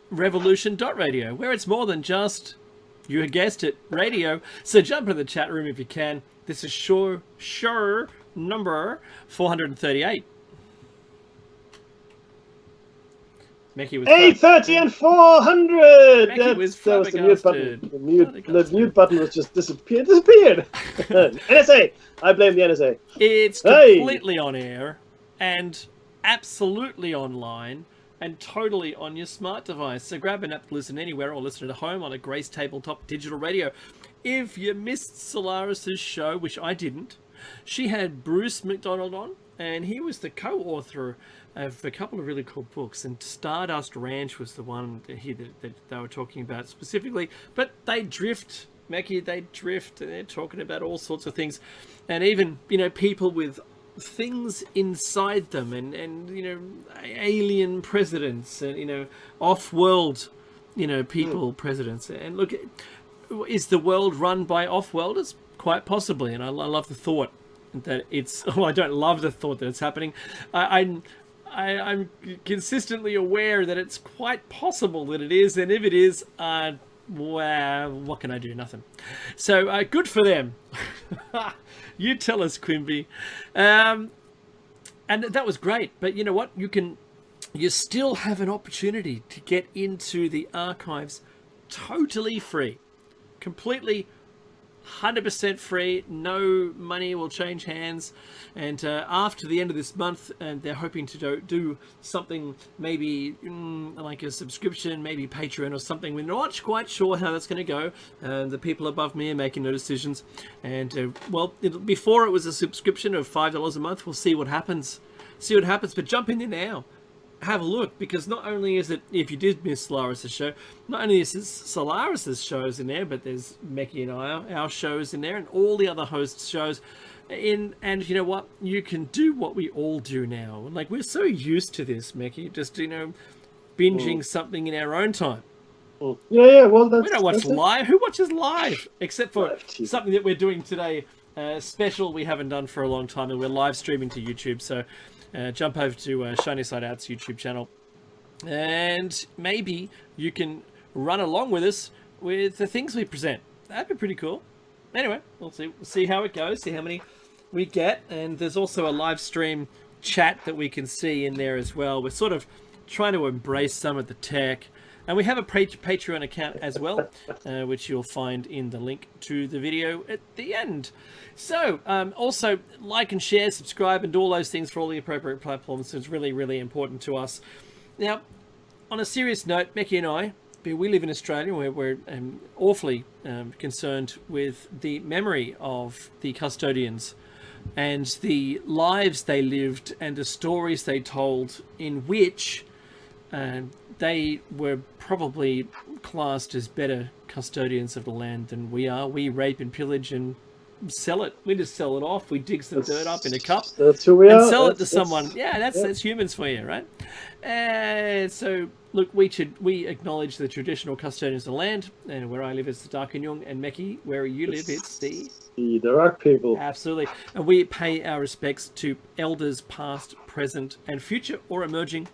revolution.radio, where it's more than just, you guessed it, radio. So jump into the chat room if you can. This is sure number 438. Mickey was 830 and 400. Mickey was that was the mute button. flabbergasted. The mute button was just disappeared. NSA. I blame the NSA. It's completely on air and absolutely online and totally on your smart device. So grab an app to listen anywhere or listen at home on a Grace Tabletop digital radio. If you missed Solaris's show, which I didn't, she had Bruce McDonald on, and he was the co-author of a couple of really cool books, and Stardust Ranch was the one that they were talking about specifically. But they drift, Mackie, and they're talking about all sorts of things, and even, you know, people with things inside them, and you know, alien presidents, and, you know, off-world, you know, people presidents. And look, is the world run by off-worlders? Quite possibly, and I love the thought that it's. Oh, I don't love the thought that it's happening. I'm consistently aware that it's quite possible that it is, and if it is, well, what can I do? Nothing. So good for them. You tell us, Quimby. And that was great. But you know what? You still have an opportunity to get into the archives totally free, completely 100% free. No money will change hands. And after the end of this month, and they're hoping to do something, maybe like a subscription, maybe Patreon or something. We're not quite sure how that's going to go. The people above me are making no decisions. And well, before it was a subscription of $5 a month. We'll see what happens. But jump in there now. Have a look, because not only is it, if you did miss Solaris's show, not only is it Solaris's shows in there, but there's Mecky and our shows in there, and all the other hosts' shows. And you know what? You can do what we all do now. Like, we're so used to this, Mecky, just, you know, binging something in our own time. Yeah. Well, we don't watch live. Who watches live? Except for something that we're doing today, special we haven't done for a long time, and we're live streaming to YouTube. So jump over to Shiny Side Out's YouTube channel, and maybe you can run along with us with the things we present. That'd be pretty cool. Anyway, we'll see how it goes, see how many we get, and there's also a live stream chat that we can see in there as well. We're sort of trying to embrace some of the tech, and we have a Patreon account as well, which you'll find in the link to the video at the end. So, also like and share, subscribe, and do all those things for all the appropriate platforms. So it's really, really important to us. Now, on a serious note, Mecky and I, we live in Australia, where we're awfully concerned with the memory of the custodians and the lives they lived and the stories they told, in which they were probably classed as better custodians of the land than we are. We rape and pillage and sell it. We just sell it off. We dig some dirt up in a cup. That's who we and are. sell it to someone. Yeah, that's humans for you, right? And so, look, we acknowledge the traditional custodians of the land, and where I live it's the Darkinyung, and Mecky, where you live it's the Dark people. Absolutely. And we pay our respects to elders past, present, and future, or emerging.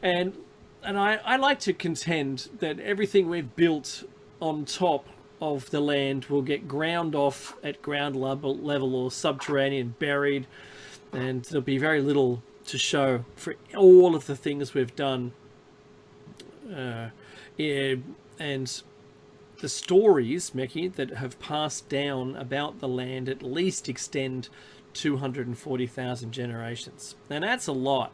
And I like to contend that everything we've built on top of the land will get ground off at ground level or subterranean, buried, and there'll be very little to show for all of the things we've done. And the stories, Mecky, that have passed down about the land at least extend 240,000 generations. And that's a lot.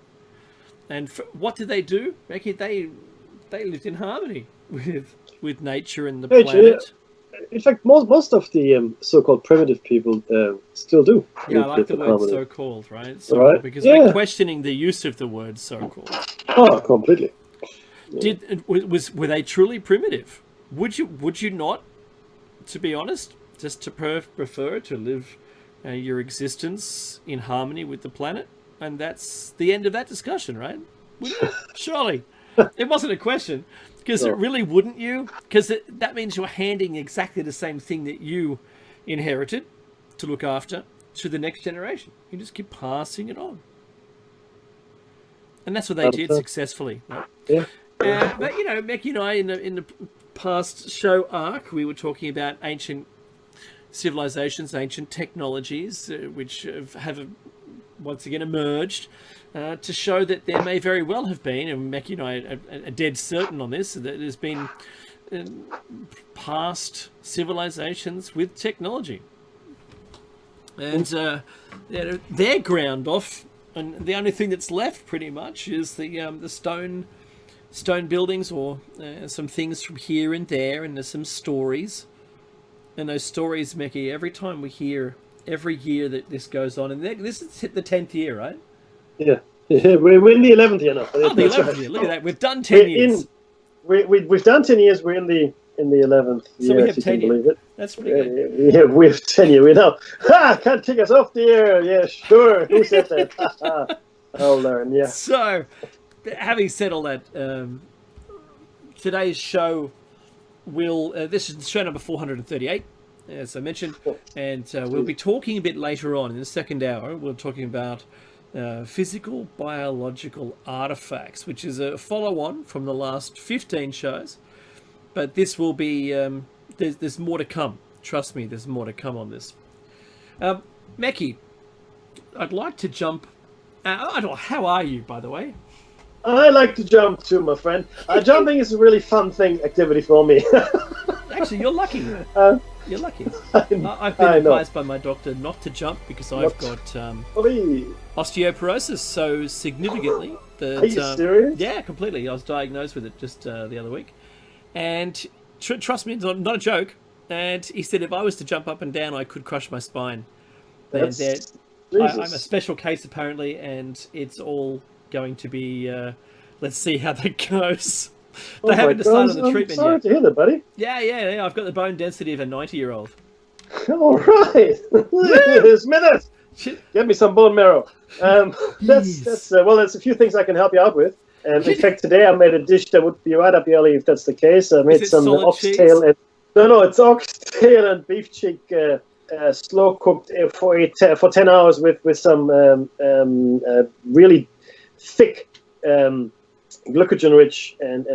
And what did they do, Mecky? They lived in harmony with nature and the planet. In fact, most of the so-called primitive people still do. Yeah, I like the word so-called, right? Right? Because we're questioning the use of the word so-called. Oh, completely. Were they truly primitive? Would you not, to be honest, just to prefer to live your existence in harmony with the planet? And that's the end of that discussion, right? Surely. It wasn't a question. Because it really wouldn't you? Because that means you're handing exactly the same thing that you inherited to look after to the next generation. You just keep passing it on. And that's what they did successfully. Right? Yeah. But you know, Becky and I in the past show arc, we were talking about ancient civilizations, ancient technologies, which have once again emerged to show that there may very well have been, and Becky and I are dead certain on this, that there's been past civilizations with technology, and they're ground off, and the only thing that's left pretty much is the stone buildings, or some things from here and there, and there's some stories. And those stories, Mickey, every time we hear, every year that this goes on, and this is the 10th year, right? Yeah. We're in the 11th year now. Oh, the 11th year. Look at that. We've done 10 years. We've done 10 years. We're in the 11th year, so we have if you 10 can believe it. That's pretty good. Yeah, we have 10 years. We know. Can't take us off the air. Yeah, sure. Who said that? I'll learn, yeah. So, having said all that, today's show this is show number 438, as I mentioned, and we'll be talking a bit later on in the second hour. We're talking about physical biological artifacts, which is a follow-on from the last 15 shows, but this will be there's more to come. Trust me, there's more to come on this. Meki, I'd like to jump. I don't know, how are you, by the way? I like to jump too, my friend. Jumping is a really fun activity for me. Actually, you're lucky. You're lucky. I've been advised by my doctor not to jump because I've got osteoporosis so significantly that. Are you serious? Yeah, completely. I was diagnosed with it just the other week, and trust me, it's not a joke. And he said if I was to jump up and down, I could crush my spine. I'm a special case apparently, and it's all going to be. Let's see how that goes. They haven't decided on the treatment yet. I'm sorry to hear that, buddy. Yeah. I've got the bone density of a 90-year-old. All right, Smithers, get me some bone marrow. That's well, there's a few things I can help you out with. In fact, today I made a dish that would be right up your alley if that's the case. I made some oxtail and it's oxtail and beef cheek. Slow cooked for 10 hours with some really thick, glycogen rich and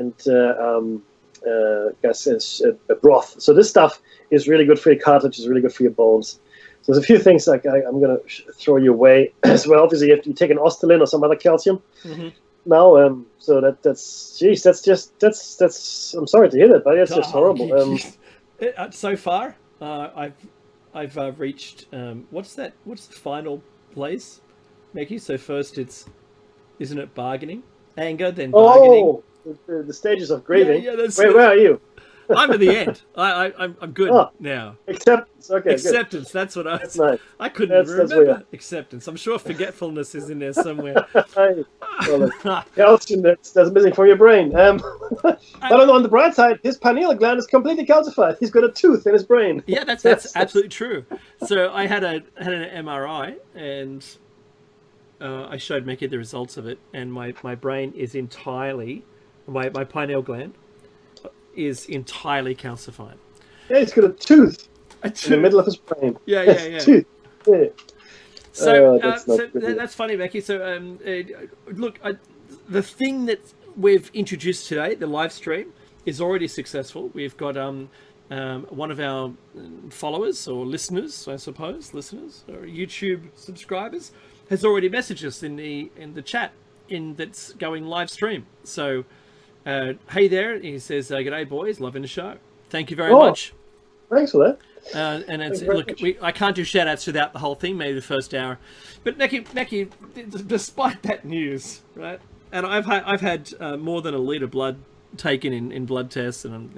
broth. So this stuff is really good for your cartilage. Is really good for your bones. So there's a few things like I'm going to throw you away as well. Obviously, you take an Ostalin or some other calcium. Mm-hmm. Now, so that's I'm sorry to hear that, buddy. It's just horrible. So far, I've reached what's the final place, Mickey? So first isn't it bargaining, anger, then bargaining? The stages of grieving. Yeah, where are you? I'm at the end. I'm good now. Acceptance. Okay. Acceptance. Good. That's what I. That's nice. I couldn't remember acceptance. I'm sure forgetfulness is in there somewhere. Calcium that's missing from your brain. But on the bright side, his pineal gland is completely calcified. He's got a tooth in his brain. Yeah, that's absolutely true. So I had an MRI and I showed Mickey the results of it, and my brain is entirely my pineal gland is entirely calcified. Yeah, he's got a tooth in the middle of his brain. Yeah. Tooth. Yeah. So, that's funny, Becky. So, look, the thing that we've introduced today, the live stream, is already successful. We've got one of our followers or listeners, I suppose, or YouTube subscribers, has already messaged us in the chat that's going live stream. So. Hey there, he says, "G'day boys, loving the show. Thank you very much." Thanks for that. And it's, look, I can't do shout outs throughout the whole thing, maybe the first hour. But Neki, despite that news, right? And I've had more than a litre blood taken in blood tests, and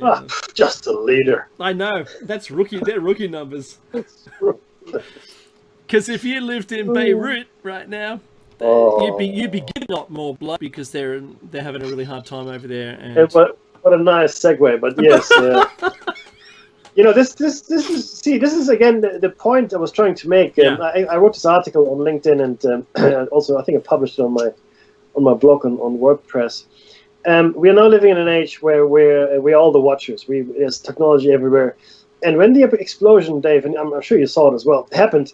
just a litre. I know that's rookie. They're rookie numbers. Because if you lived in Beirut right now. You'd be getting a lot more blood because they're having a really hard time over there. And what a nice segue! But yes, this is again the point I was trying to make. I wrote this article on LinkedIn and also I think I published it on my blog on WordPress. We are now living in an age where we're all the watchers. There's technology everywhere, and when the explosion, Dave, and I'm sure you saw it as well, happened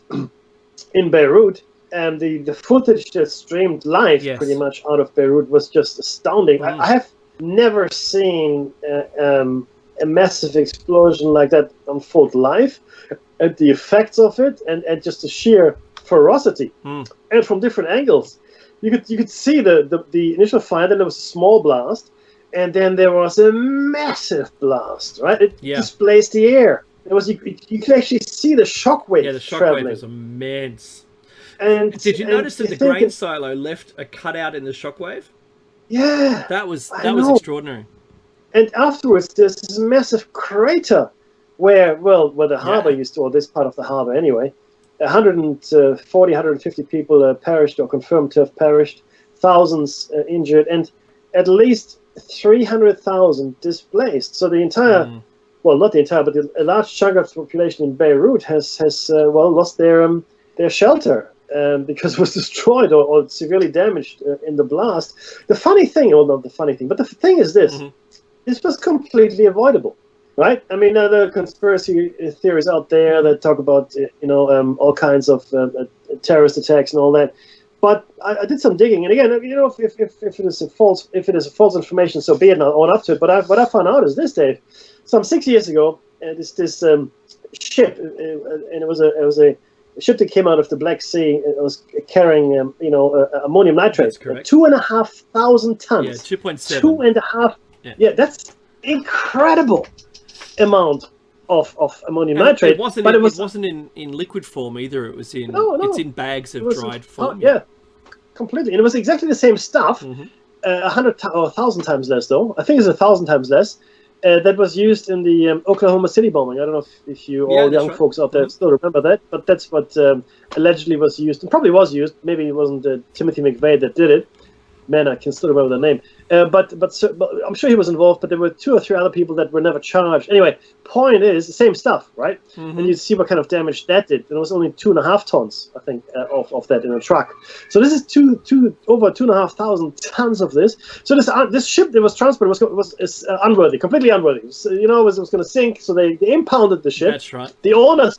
in Beirut. The footage that streamed live pretty much out of Beirut was just astounding. I have never seen a massive explosion like that unfold live, and the effects of it, and just the sheer ferocity, and from different angles. You could see the initial fire, then there was a small blast, and then there was a massive blast. Right, it displaced the air. It was you could actually see the shockwave. Yeah, the shockwave traveling. was immense. And did you notice that the grain silo left a cutout in the shockwave? Yeah, that was extraordinary. And afterwards, there's this massive crater where the harbor used to, or this part of the harbor anyway. 140, 150 people perished or confirmed to have perished, thousands injured, and at least 300,000 displaced. So the entire, well, not the entire, but a large chunk of the population in Beirut has lost their shelter. Because it was destroyed or severely damaged in the blast. The funny thing, or not the funny thing, but the thing is this: this was completely avoidable, right? I mean, there are conspiracy theories out there that talk about all kinds of terrorist attacks and all that. But I did some digging, and again, if it is a false information, so be it. I'll own up to it. But what I found out is this, Dave. Some 6 years ago, this ship, and it was a ship that came out of the Black Sea. It was carrying, ammonium nitrate. That's correct. 2,500 tons. Yeah, 2.7. 2.5. Yeah, that's incredible amount of ammonium nitrate. It wasn't in liquid form either. It was in it's in bags of dried form. Yeah, completely. And it was exactly the same stuff. 100 or 1,000 times less, though. I think it's 1,000 times less. That was used in the Oklahoma City bombing. I don't know if you all young folks out there still remember that, but that's what allegedly was used, and probably was used. Maybe it wasn't Timothy McVeigh that did it. Man, I can still remember the name. But I'm sure he was involved, but there were 2 or 3 other people that were never charged. Anyway, point is, the same stuff, right? And you see what kind of damage that did. And it was only 2.5 tons, I think, of that in a truck. So this is over 2,500 tons of this. So this ship that was transported was unworthy, completely unworthy. It was going to sink, so they impounded the ship. That's right. The owners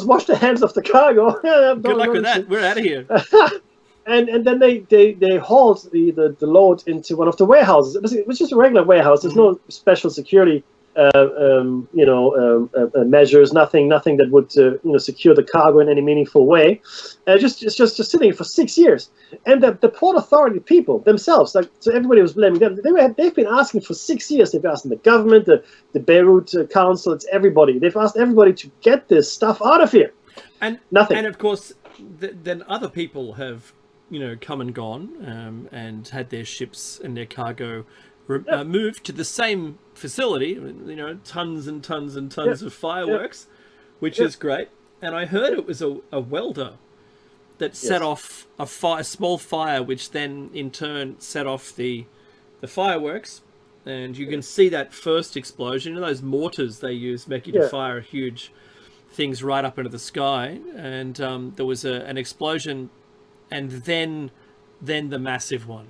washed their hands off the cargo. Good luck with that. We're out of here. And then they hauled the load into one of the warehouses. It was just a regular warehouse. There's no special security measures. Nothing that would secure the cargo in any meaningful way. Just sitting for 6 years. And the Port Authority people themselves, so everybody was blaming them. They've been asking for 6 years. They've asked the government, the Beirut Council. It's everybody. They've asked everybody to get this stuff out of here. And nothing. And of course, then other people have come and gone and had their ships and their cargo moved to the same facility, tons and tons and tons of fireworks, which is great. And I heard it was a welder that set off a small fire, which then in turn set off the fireworks. And you can see that first explosion. Those mortars they use make you to fire huge things right up into the sky. And there was an explosion, and then the massive one.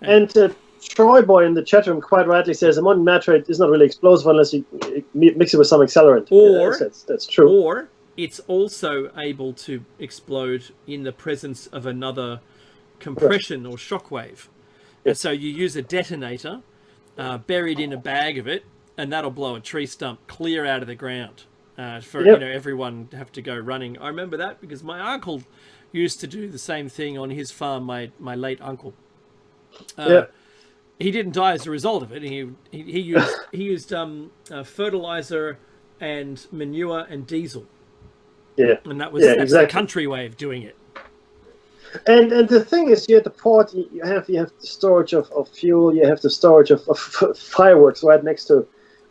And Troy Boy in the chat room quite rightly says ammonium nitrate is not really explosive unless you mix it with some accelerant. Or that's true. Or it's also able to explode in the presence of another compression or shockwave. And so you use a detonator buried in a bag of it, and that'll blow a tree stump clear out of the ground for everyone to have to go running. I remember that because my uncle used to do the same thing on his farm. My late uncle. He didn't die as a result of it. He used fertilizer and manure and diesel. Yeah, and that's the country way of doing it. And the thing is, you at the port, you have the storage of fuel, you have the storage of fireworks right next to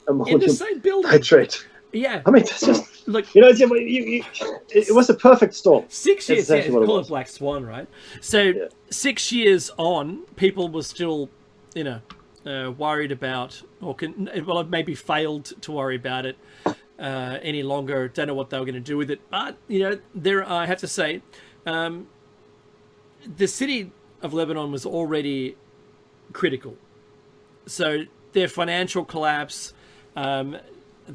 ammonium in the same building. Nitrate. Yeah, I mean, that's just it was a perfect storm. 6 years, call it Black Swan, right? So 6 years on, people were still, worried about, or maybe failed to worry about it any longer. Don't know what they were going to do with it, but I have to say, the city of Lebanon was already critical. So their financial collapse.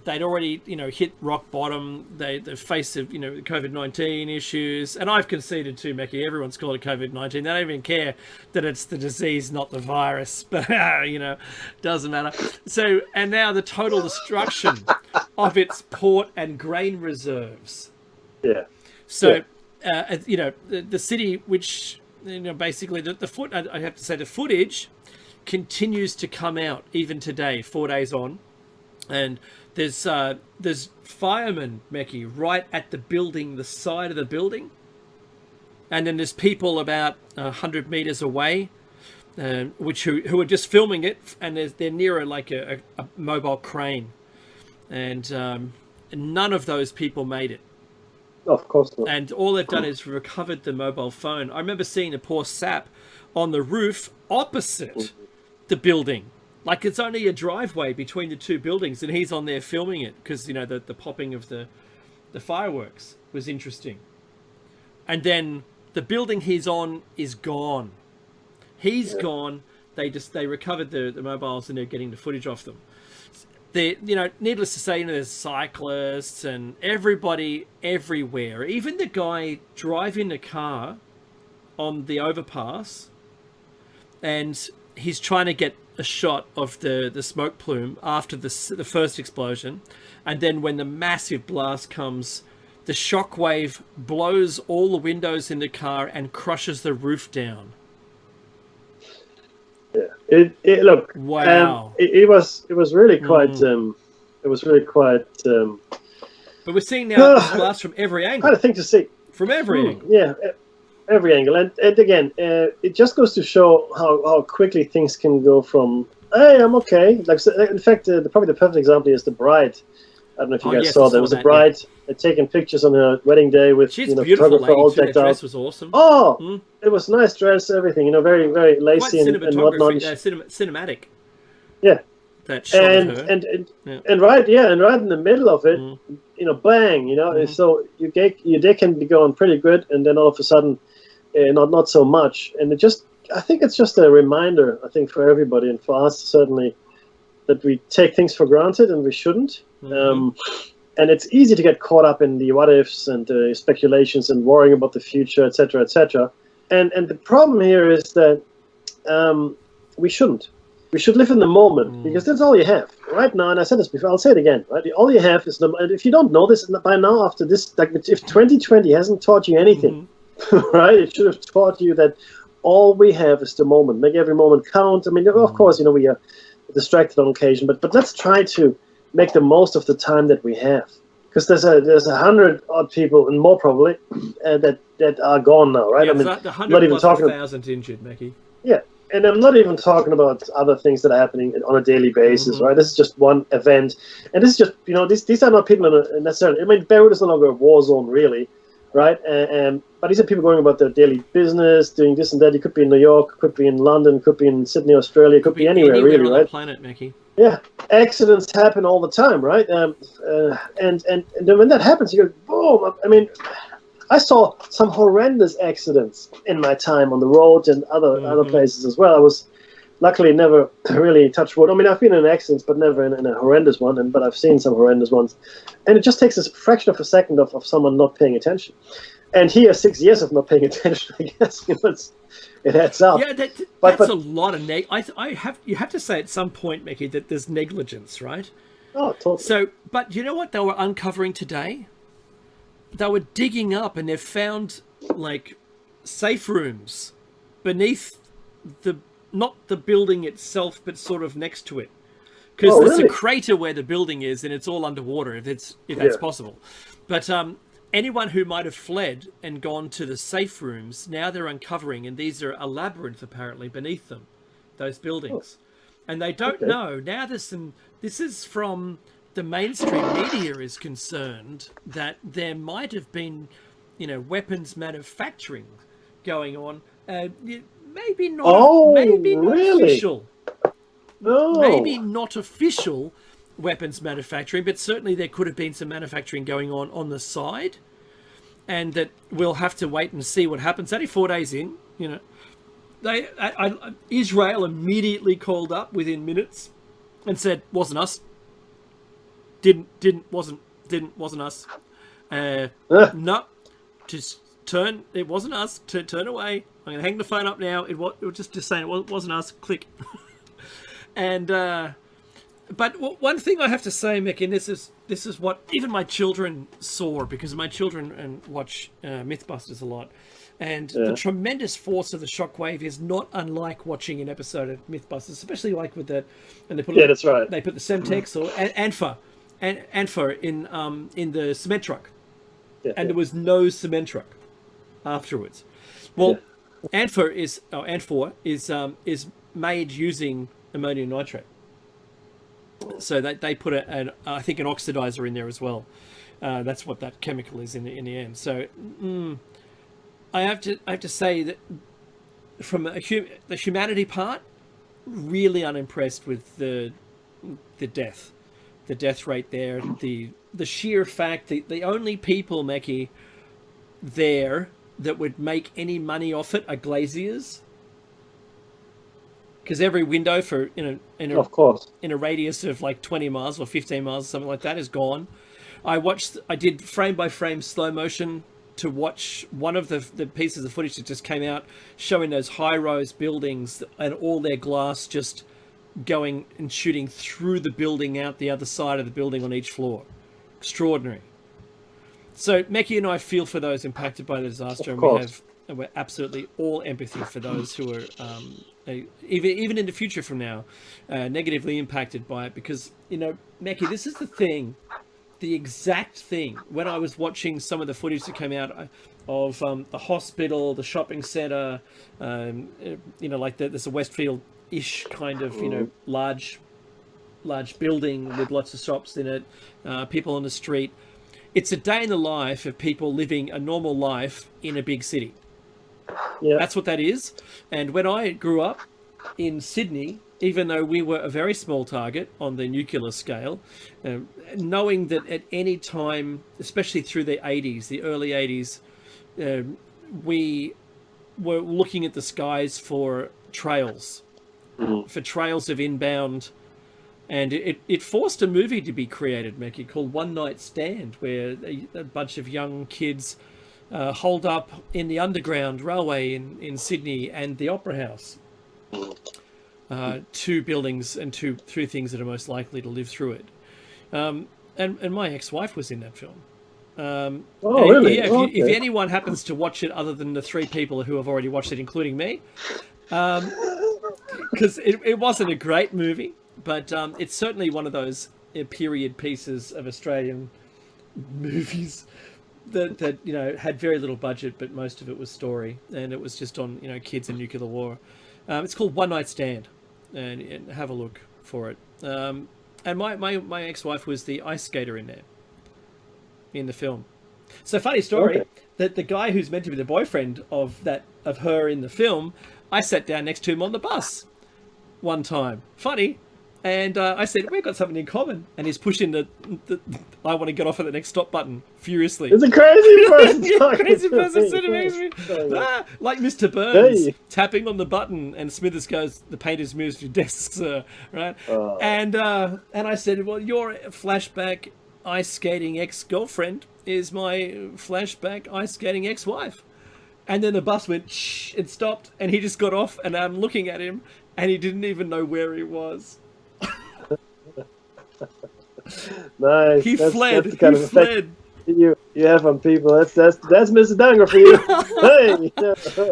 they'd already, hit rock bottom. They faced, COVID-19 issues. And I've conceded too, Mackie. Everyone's called it COVID-19. They don't even care that it's the disease, not the virus. But, doesn't matter. So, and now the total destruction of its port and grain reserves. Yeah. So, the city, which, basically I have to say the footage continues to come out even today, 4 days on. And there's firemen, Mackie, right at the building, the side of the building. And then there's people about 100 meters away, who are just filming it. And they're near a mobile crane. And none of those people made it. Of course not. And all they've done is recovered the mobile phone. I remember seeing a poor sap on the roof opposite the building. Like it's only a driveway between the two buildings, and he's on there filming it because, the popping of the fireworks was interesting. And then the building he's on is gone. He's gone. They recovered the mobiles and they're getting the footage off them. Needless to say, there's cyclists and everybody everywhere. Even the guy driving the car on the overpass, and he's trying to get a shot of the smoke plume after the first explosion. And then when the massive blast comes, the shockwave blows all the windows in the car and crushes the roof down. Yeah. Look. Wow. It was really quite. It was really quite. But we're seeing now this blast from every angle. Quite a thing to see. From every angle. Yeah. Every angle, and again, it just goes to show how quickly things can go from "Hey, I'm okay." Like, in fact, probably the perfect example is the bride. I don't know if you guys saw. There was a bride taking pictures on her wedding day with photographer all decked out. Dress was awesome. Oh, it was nice dress, everything. Very very lacy and whatnot. Cinematic. Yeah. That shot of her. And right in the middle of it, bang, so your day can be going pretty good, and then all of a sudden, not so much. And I think it's just a reminder, I think, for everybody and for us certainly, that we take things for granted and we shouldn't. And it's easy to get caught up in the what ifs and speculations and worrying about the future, etc., etc. And the problem here is that we shouldn't. We should live in the moment, because that's all you have right now. And I said this before, I'll say it again. Right, all you have is and if you don't know this by now, after this, like if 2020 hasn't taught you anything, right? It should have taught you that all we have is the moment. Make every moment count. I mean, of course, we are distracted on occasion, but let's try to make the most of the time that we have, because there's 100 odd people and more probably that are gone now, right? Yeah, I mean, the 100 plus 1,000 injured, Mackie. Yeah. And I'm not even talking about other things that are happening on a daily basis, right? This is just one event. And this is just, these are not people necessarily, I mean, Beirut is no longer a war zone, really, right? But these are people going about their daily business, doing this and that. You could be in New York, could be in London, could be in Sydney, Australia, could be anywhere really, on right? The planet, Mackie. Yeah. Accidents happen all the time, right? And then when that happens, you go, boom. I mean, I saw some horrendous accidents in my time on the road and other places as well. I was luckily never really touched wood. I mean, I've been in accidents, but never in a horrendous one. But I've seen some horrendous ones. And it just takes a fraction of a second of someone not paying attention. And here, 6 years of not paying attention, I guess, it adds up. Yeah, that's a lot of you have to say at some point, Mickey, that there's negligence, right? Oh, totally. So, but you know what they were uncovering today? They were digging up and they've found like safe rooms beneath not the building itself, but sort of next to it. Because there's a crater where the building is and it's all underwater if that's possible. But anyone who might have fled and gone to the safe rooms, now they're uncovering, and these are a labyrinth apparently beneath them, those buildings. And they don't know. Now this is from the mainstream media is concerned that there might have been, weapons manufacturing going on. Maybe not. Official. No. Maybe not official weapons manufacturing, but certainly there could have been some manufacturing going on the side, and that we'll have to wait and see what happens. Only 4 days in, Israel immediately called up within minutes and said, "Wasn't us." wasn't us. No, just turn. It wasn't us. Turn away. I'm gonna hang the phone up now. It was just saying it wasn't us. Click. And but one thing I have to say, Mick, and this is what even my children saw, because my children watch Mythbusters a lot, and the tremendous force of the shockwave is not unlike watching an episode of Mythbusters, especially like with that. And they put that's right. They put the Semtex or Anfa in the cement truck, and there was no cement truck afterwards. Well, Anfor is made using ammonium nitrate. So they put I think an oxidizer in there as well. That's what that chemical is in the end. So I have to say that from the humanity part, really unimpressed with the death rate there. The sheer fact that the only people, Mackie, there that would make any money off it are glaziers. Because every window of course, in a radius of like 20 miles or 15 miles or something like that is gone. I did frame by frame slow motion to watch one of the pieces of footage that just came out showing those high-rise buildings and all their glass just going and shooting through the building out the other side of the building on each floor. Extraordinary. So Meki and I feel for those impacted by the disaster, and we're absolutely all empathy for those who are even in the future from now negatively impacted by it, because Meki, this is the exact thing. When I was watching some of the footage that came out of the hospital, the shopping centre, like there's a Westfield-ish kind of large building with lots of shops in it, people on the street. It's a day in the life of people living a normal life in a big city. Yeah. That's what that is. And when I grew up in Sydney, even though we were a very small target on the nuclear scale, knowing that at any time, especially through the early 80s, we were looking at the skies for trails of inbound. And it forced a movie to be created, Mackie, called One Night Stand, where a bunch of young kids holed up in the Underground Railway in Sydney and the Opera House. Two buildings and three things that are most likely to live through it. And my ex-wife was in that film. Really? Yeah, if anyone happens to watch it other than the three people who have already watched it, including me, because it wasn't a great movie, but it's certainly one of those period pieces of Australian movies that had very little budget, but most of it was story, and it was just on kids and nuclear war. It's called One Night Stand, and have a look for it. And my ex-wife was the ice skater in there, in the film. So funny story, that the guy who's meant to be the boyfriend of her in the film, I sat down next to him on the bus one time. Funny. And I said, we've got something in common. And he's pushing the I want to get off at the next stop button furiously. It's a crazy person. Crazy person sitting next to me. Like Mr. Burns tapping on the button, and Smithers goes, the painters moves your desks, right? And I said, well, your flashback ice skating ex-girlfriend is my flashback ice skating ex-wife. And then the bus went shh, it stopped, and he just got off, and I'm looking at him, and he didn't even know where he was. Nice. He fled. That's the kind of fled. You have on people. That's Mr. Danger for you. Hey.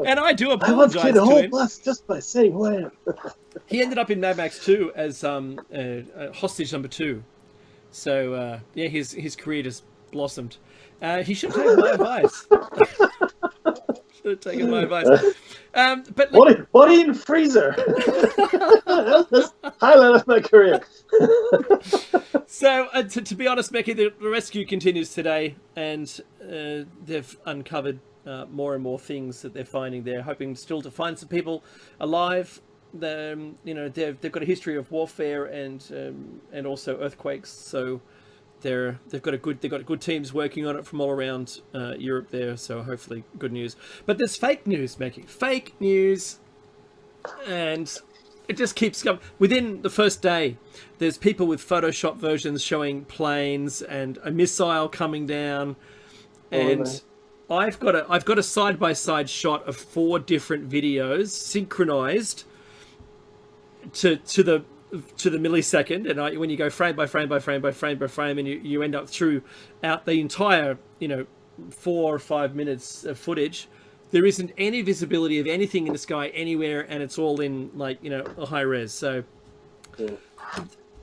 And I do apologize. I once killed a whole bus just by saying who I am. He ended up in Mad Max 2 as hostage number 2. So his career just blossomed. He should have taken my advice. Should have taken my advice. But body in freezer. That's highlight of my career. So to be honest, Becky, the rescue continues today, and they've uncovered more and more things that they're finding. They're hoping still to find some people alive. They've got a history of warfare and also earthquakes. So they've got good teams working on it from all around Europe there. So hopefully good news. But there's fake news, Becky. Fake news, and it just keeps going. Within the first day, there's people with Photoshop versions showing planes and a missile coming down, and I've got a side-by-side shot of 4 different videos synchronized to the millisecond, and when you go frame by frame by frame by frame by frame, and you end up throughout the entire 4 or 5 minutes of footage, there isn't any visibility of anything in the sky anywhere, and it's all in a high res. So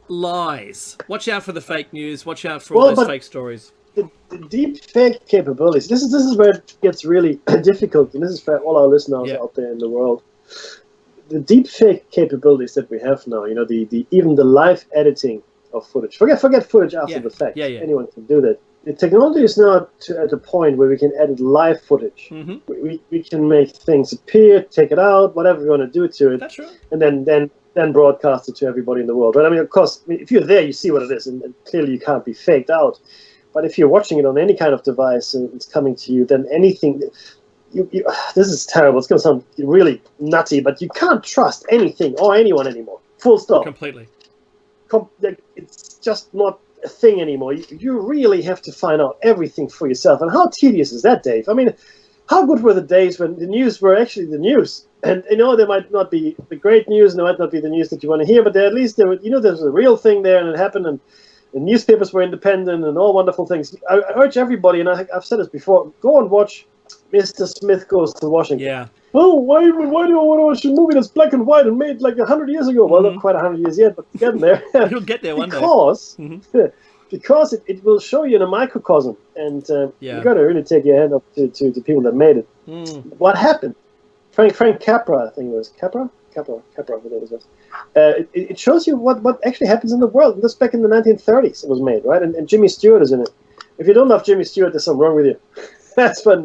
lies. Watch out for the fake news. Watch out for all those fake stories. The deep fake capabilities. This is where it gets really difficult, and this is for all our listeners out there in the world. The deep fake capabilities that we have now, even the live editing of footage. Forget footage after the fact. Anyone can do that. The technology is now at a point where we can edit live footage. Mm-hmm. We can make things appear, take it out, whatever we want to do to it. That's right. And then broadcast it to everybody in the world. But I mean, of course, if you're there, you see what it is, and clearly you can't be faked out. But if you're watching it on any kind of device and it's coming to you, then anything... this is terrible. It's going to sound really nutty, but you can't trust anything or anyone anymore. Full stop. Completely. It's just not a thing anymore. You really have to find out everything for yourself. And how tedious is that, Dave? I mean, how good were the days when the news were actually the news? And there might not be the great news, and there might not be the news that you want to hear, but at least there's a real thing there, and it happened, and the newspapers were independent, and all wonderful things. I urge everybody, and I've said this before, go and watch Mr. Smith Goes to Washington. Yeah. Oh, why do you want to watch a movie that's black and white and made like 100 years ago? Well, not quite 100 years yet, but getting there. You'll get there one day. Because it will show you in a microcosm, and you got to really take your hand up to the people that made it. What happened? Frank Capra, I think it was. Capra, whatever it was. It shows you what actually happens in the world. This back in the 1930s it was made, right? And Jimmy Stewart is in it. If you don't love Jimmy Stewart, there's something wrong with you. That's something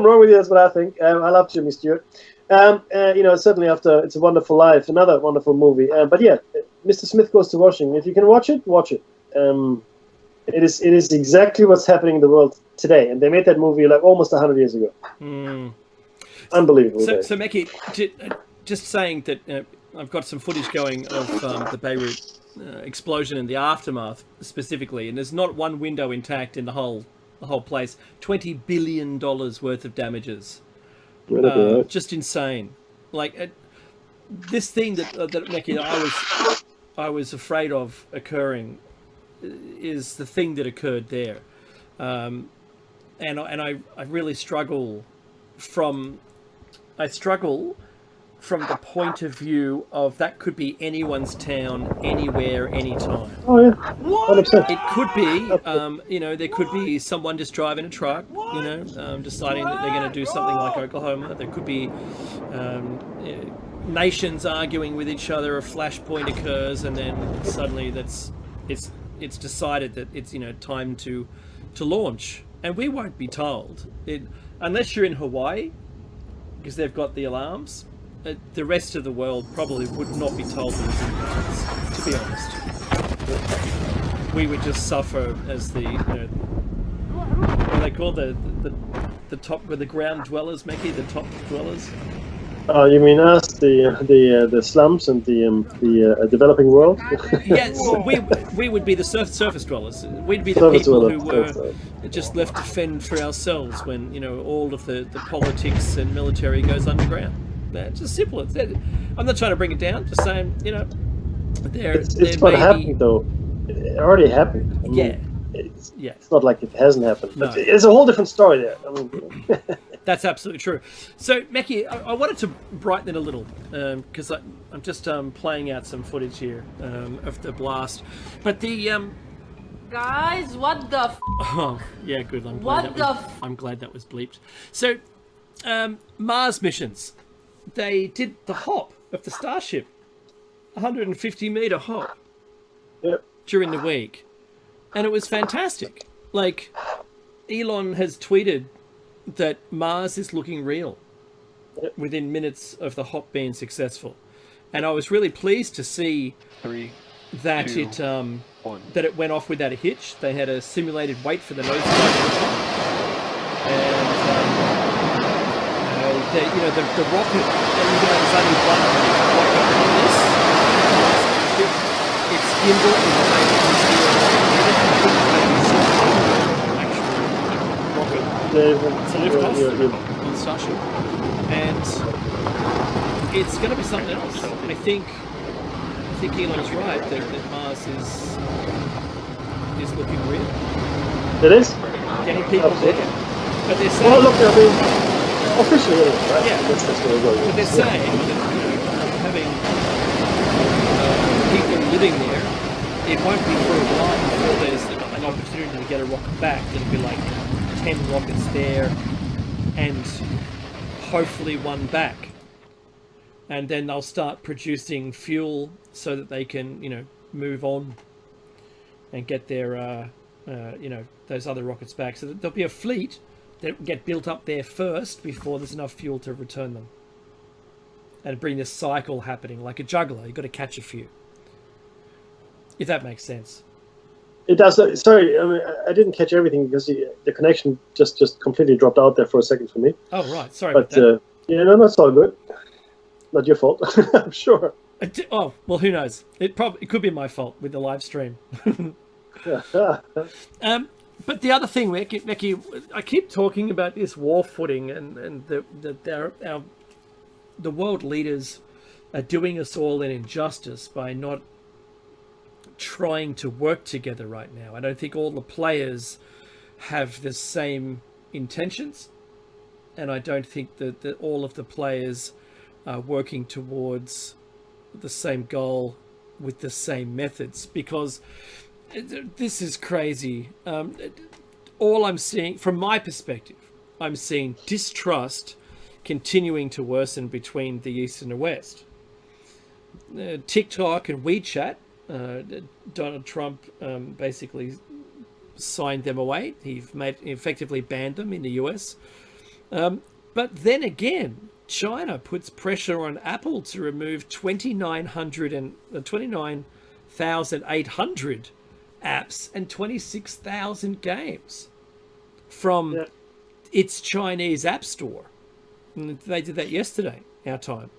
wrong with you. That's what I think. I love Jimmy Stewart. Certainly after It's a Wonderful Life, another wonderful movie. But yeah, Mr. Smith Goes to Washington. If you can watch it, watch it. It is exactly what's happening in the world today, and they made that movie like almost 100 years ago. Unbelievable. So Mackie, just saying that I've got some footage going of the Beirut explosion and the aftermath specifically, and there's not one window intact in the whole place. $20 billion worth of damages. Just insane. Like this thing that Mackie, I was afraid of occurring is the thing that occurred there, and I really struggle from the point of view of that could be anyone's town, anywhere, anytime. Oh yeah, 100%. It could be, there could be someone just driving a truck, deciding that they're going to do something like Oklahoma. There could be nations arguing with each other. A flashpoint occurs, and then suddenly it's decided that it's time to launch, and we won't be told it unless you're in Hawaii, because they've got the alarms. The rest of the world probably would not be told these things, to be honest. We would just suffer as the what are they called, the top, the ground dwellers, Mackie, the top dwellers. Oh, you mean us, the slums and the developing world? Yes, we would be the surface dwellers. We'd be the people who were just left to fend for ourselves when all of the politics and military goes underground. That's just simple. I'm not trying to bring it down. Just saying, it's what happened though. It already happened. I mean, it's not like it hasn't happened. No. It's a whole different story there. I mean. That's absolutely true. So, Mackie, I wanted to brighten it a little because I'm just playing out some footage here of the blast. But the guys, what the? Oh, yeah, good. I'm glad that was bleeped. So, Mars missions. They did the hop of the Starship, 150-meter hop during the week, and it was fantastic. Like, Elon has tweeted that Mars is looking real within minutes of the hop being successful, and I was really pleased to see that it went off without a hitch. They had a simulated wait for the nose and the rocket, even though there's only one rocket on this, gimbal is actual rocket to lift off on Starship, and it's going to be something else. I think Elon's right that Mars is looking real. It is Getting people absolutely there, but they're saying. Well, look, I mean, officially it is, right? Yeah. That's where we're going. But they're saying that having people living there, it won't be for a while before there's an opportunity to get a rocket back. It'll be like 10 rockets there, and hopefully one back. And then they'll start producing fuel so that they can, move on and get their, those other rockets back. So there'll be a fleet that will get built up there first before there's enough fuel to return them. And bring this cycle happening like a juggler. You've got to catch a few. If that makes sense. It does. Sorry, I mean, I didn't catch everything because the connection just completely dropped out there for a second for me. Oh, right. Sorry but, about that. Yeah, no, that's all good. Not your fault, I'm sure. Oh, well, who knows? It could be my fault with the live stream. But the other thing, Mickey, I keep talking about this war footing and the world leaders are doing us all an injustice by not trying to work together right now. I don't think all the players have the same intentions, and I don't think that all of the players are working towards the same goal with the same methods, because this is crazy. All I'm seeing, from my perspective, I'm seeing distrust continuing to worsen between the East and the West. TikTok and WeChat, Donald Trump basically signed them away. He effectively banned them in the US. But then again, China puts pressure on Apple to remove 29,800 apps and 26,000 games from its Chinese app store. And they did that yesterday, our time.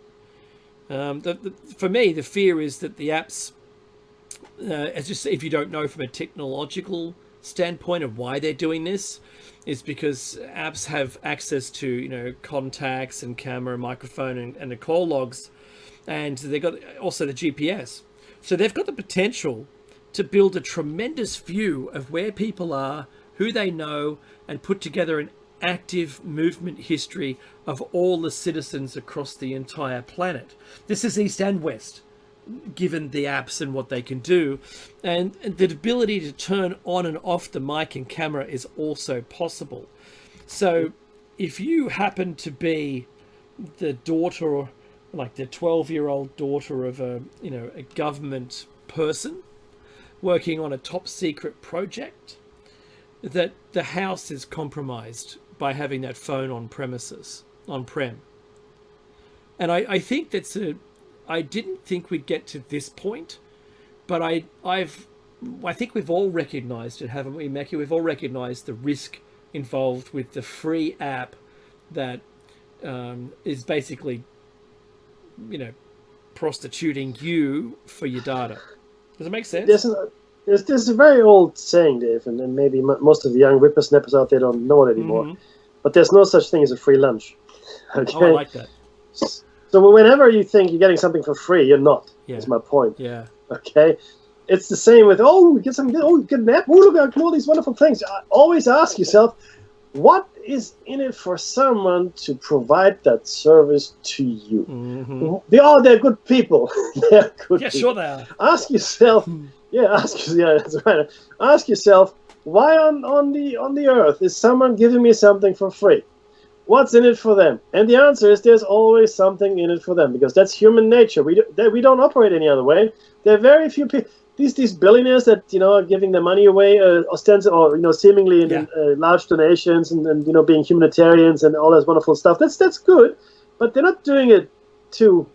For me, the fear is that the apps, as just if you don't know from a technological standpoint of why they're doing this, is because apps have access to contacts and camera, microphone, and the call logs, and they've got also the GPS. So they've got the potential to build a tremendous view of where people are, who they know, and put together an active movement history of all the citizens across the entire planet. This is East and West, given the apps and what they can do, and the ability to turn on and off the mic and camera is also possible. So if you happen to be the daughter, like the 12-year-old daughter of a government person working on a top secret project, that the house is compromised by having that phone on premises, on-prem. And I think I didn't think we'd get to this point, but I think we've all recognized it, haven't we, Mackie? We've all recognized the risk involved with the free app that is basically, prostituting you for your data. Does it make sense? There's a very old saying, Dave, and maybe most of the young whippersnappers out there don't know it anymore. Mm-hmm. But there's no such thing as a free lunch. Okay? Oh, I like that. So whenever you think you're getting something for free, you're not. Yeah. That's my point. Yeah. Okay. It's the same with get something. Get an app. Look at all these wonderful things. Always ask yourself, what is in it for someone to provide that service to you? Mm-hmm. They're good people. They're good. Yeah, people. Sure they are. Ask yourself. That's right. Ask yourself, why on the earth is someone giving me something for free? What's in it for them? And the answer is there's always something in it for them, because that's human nature. We don't operate any other way. There are very few people. These billionaires that are giving their money away, ostensibly or seemingly in large donations and being humanitarians and all that wonderful stuff. That's good, but they're not doing it to.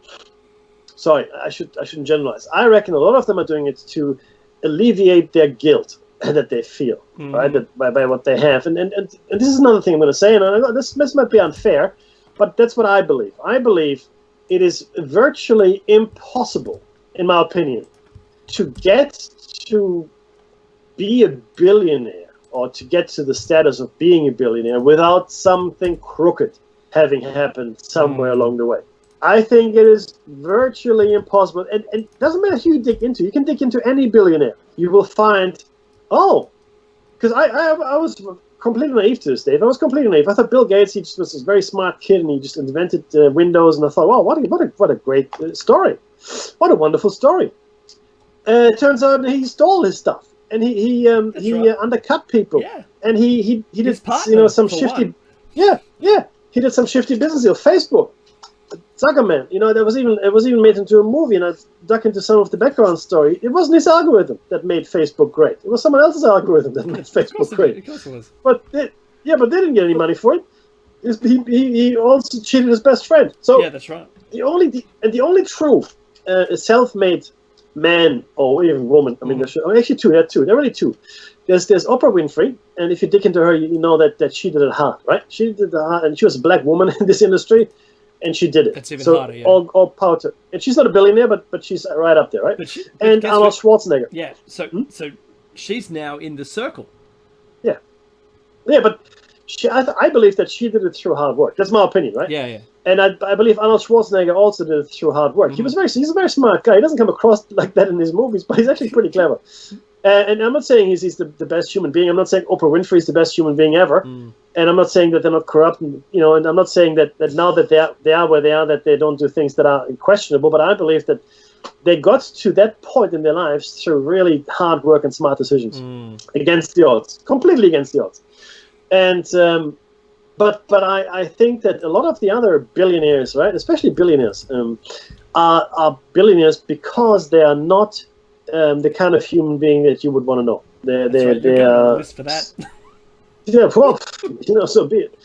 Sorry, I shouldn't generalize. I reckon a lot of them are doing it to alleviate their guilt that they feel, right? By what they have, and this is another thing I'm going to say, and I know this might be unfair, but that's what I believe. I believe it is virtually impossible, in my opinion, to get to be a billionaire or to get to the status of being a billionaire without something crooked having happened somewhere along the way. I think it is virtually impossible. And it doesn't matter who you dig into. You can dig into any billionaire. You will find, because I was completely naive to this, Dave. I was completely naive. I thought Bill Gates, he just was this very smart kid, and he just invented Windows. And I thought, wow, what a great story. What a wonderful story. It turns out he stole his stuff. And he undercut people. Yeah. And he did some shifty... Yeah. He did some shifty business deal. Facebook. Zuckerman, it was even made into a movie, and I dug into some of the background story. It wasn't his algorithm that made Facebook great. It was someone else's algorithm that made Facebook great. Of course it was. But they didn't get any money for it. He also cheated his best friend. So yeah, that's right. The only true self-made man or even woman. I mean, actually two. There are two. There are really two. There's Oprah Winfrey, and if you dig into her, you know that she did it hard, right? She did it hard, and she was a black woman in this industry. And she did it. That's even harder, yeah. All power to her. And she's not a billionaire, but she's right up there, right? And Arnold Schwarzenegger. Yeah, so she's now in the circle. Yeah. Yeah, but I believe that she did it through hard work. That's my opinion, right? Yeah. And I believe Arnold Schwarzenegger also did it through hard work. He's a very smart guy. He doesn't come across like that in his movies, but he's actually pretty clever. And I'm not saying he's the best human being. I'm not saying Oprah Winfrey is the best human being ever. And I'm not saying that they're not corrupt. And I'm not saying that now that they are where they are, that they don't do things that are questionable. But I believe that they got to that point in their lives through really hard work and smart decisions against the odds, completely against the odds. And but I think that a lot of the other billionaires, right, especially billionaires, are billionaires because they are not the kind of human being that you would want to know. They are list for that. Yeah, well, so be it.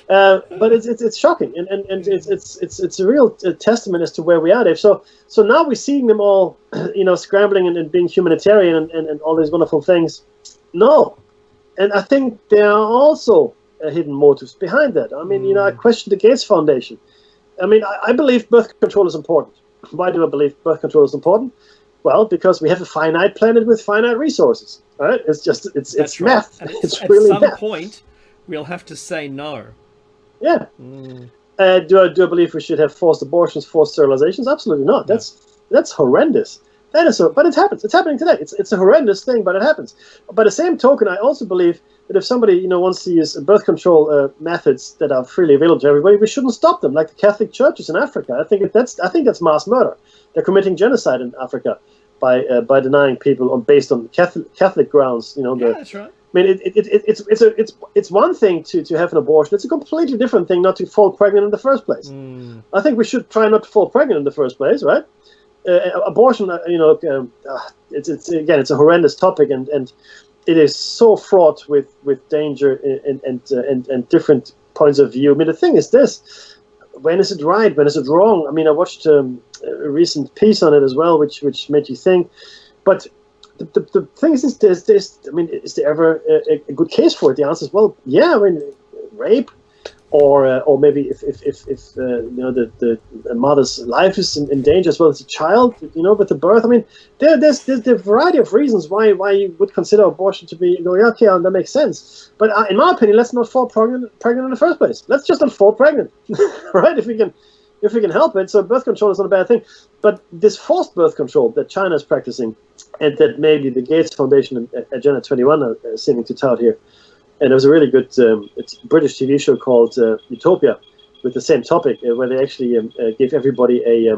But it's shocking, and it's a real testament as to where we are, Dave. So now we're seeing them all, scrambling and being humanitarian and all these wonderful things. No, and I think there are also hidden motives behind that. I mean, I question the Gates Foundation. I mean, I believe birth control is important. Why do I believe birth control is important? Well, because we have a finite planet with finite resources, right? It's just, it's math. It's really math. At some point, we'll have to say no. Yeah. Do I believe we should have forced abortions, forced sterilizations? Absolutely not. No. That's horrendous. But it happens. It's happening today. It's a horrendous thing, but it happens. By the same token, I also believe that if somebody wants to use birth control methods that are freely available to everybody, we shouldn't stop them, like the Catholic churches in Africa. I think that's mass murder. They're committing genocide in Africa by denying people based on Catholic grounds. That's right. I mean, it's one thing to have an abortion. It's a completely different thing not to fall pregnant in the first place. I think we should try not to fall pregnant in the first place, right? Abortion, it's a horrendous topic, and it is so fraught with danger and different points of view. I mean, the thing is this: when is it right? When is it wrong? I mean, I watched a recent piece on it as well, which made you think. But the thing is this: I mean, is there ever a good case for it? The answer is, well, yeah. I mean, rape, or maybe if the mother's life is in danger as well as a child, with the birth. I mean, there's a variety of reasons why you would consider abortion to be okay, that makes sense. But in my opinion, let's not fall pregnant in the first place. Let's just not fall pregnant, right? If we can help it. So birth control is not a bad thing. But this forced birth control that China is practicing, and that maybe the Gates Foundation and Agenda 21 are seeming to tout here. And there was a really good it's a British TV show called Utopia with the same topic, where they actually gave everybody it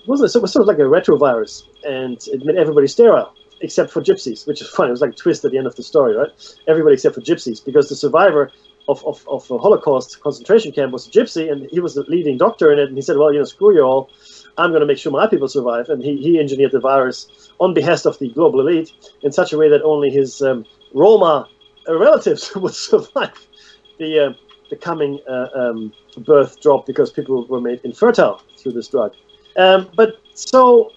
was sort of like a retrovirus, and it made everybody sterile except for gypsies, which is funny. It was like a twist at the end of the story, right? Everybody except for gypsies, because the survivor of a Holocaust concentration camp was a gypsy, and he was the leading doctor in it, and he said, well, screw you all, I'm going to make sure my people survive. And he engineered the virus on behest of the global elite in such a way that only his Roma relatives would survive the coming birth drop, because people were made infertile through this drug. But so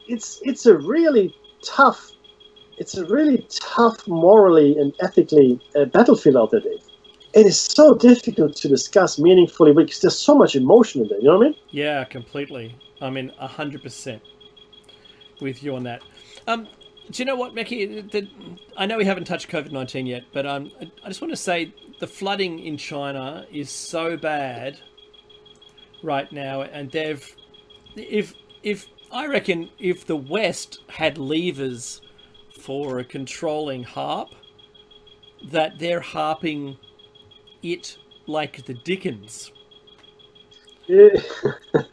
it's a really tough morally and ethically battlefield out there, Dave. It is so difficult to discuss meaningfully because there's so much emotion in there. You know what I mean? Yeah, completely. I mean, 100% with you on that. Do you know what, Mickey? I know we haven't touched COVID-19 yet, but I just want to say the flooding in China is so bad right now, and if I reckon if the West had levers for controlling HARP, that they're harping it like the Dickens. Yeah.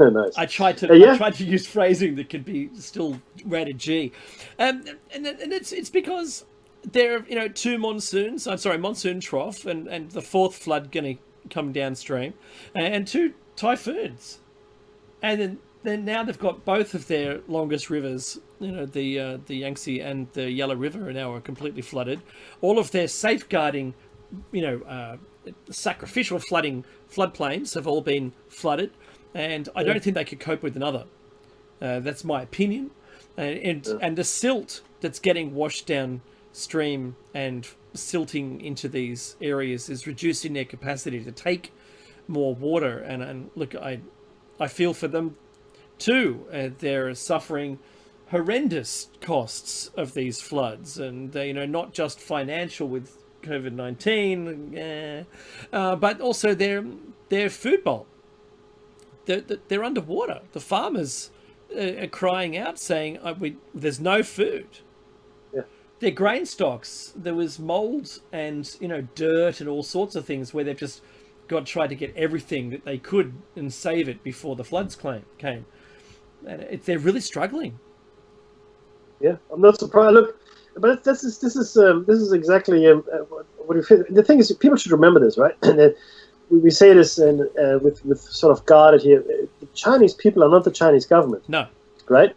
Nice. I tried to use phrasing that could be still rated G, and it's because there are two monsoons. I'm sorry, monsoon trough, and the fourth flood going to come downstream, and two typhoons, and then now they've got both of their longest rivers. The Yangtze and the Yellow River are completely flooded. All of their safeguarding, sacrificial floodplains have all been flooded, and I don't think they could cope with another. That's my opinion. And the silt that's getting washed downstream and silting into these areas is reducing their capacity to take more water. And look, I feel for them too. They're suffering horrendous costs of these floods, and not just financial with COVID-19, but also their food bowl. They're underwater. The farmers are crying out, saying, "There's no food." Yeah. Their grain stocks, there was mold and dirt and all sorts of things where they've just tried to get everything that they could and save it before the floods came. And they're really struggling. Yeah, I'm not surprised. Look, but this is exactly what we feel. The thing is, people should remember this, right? And we say this with sort of guarded here. The Chinese people are not the Chinese government. No. Right?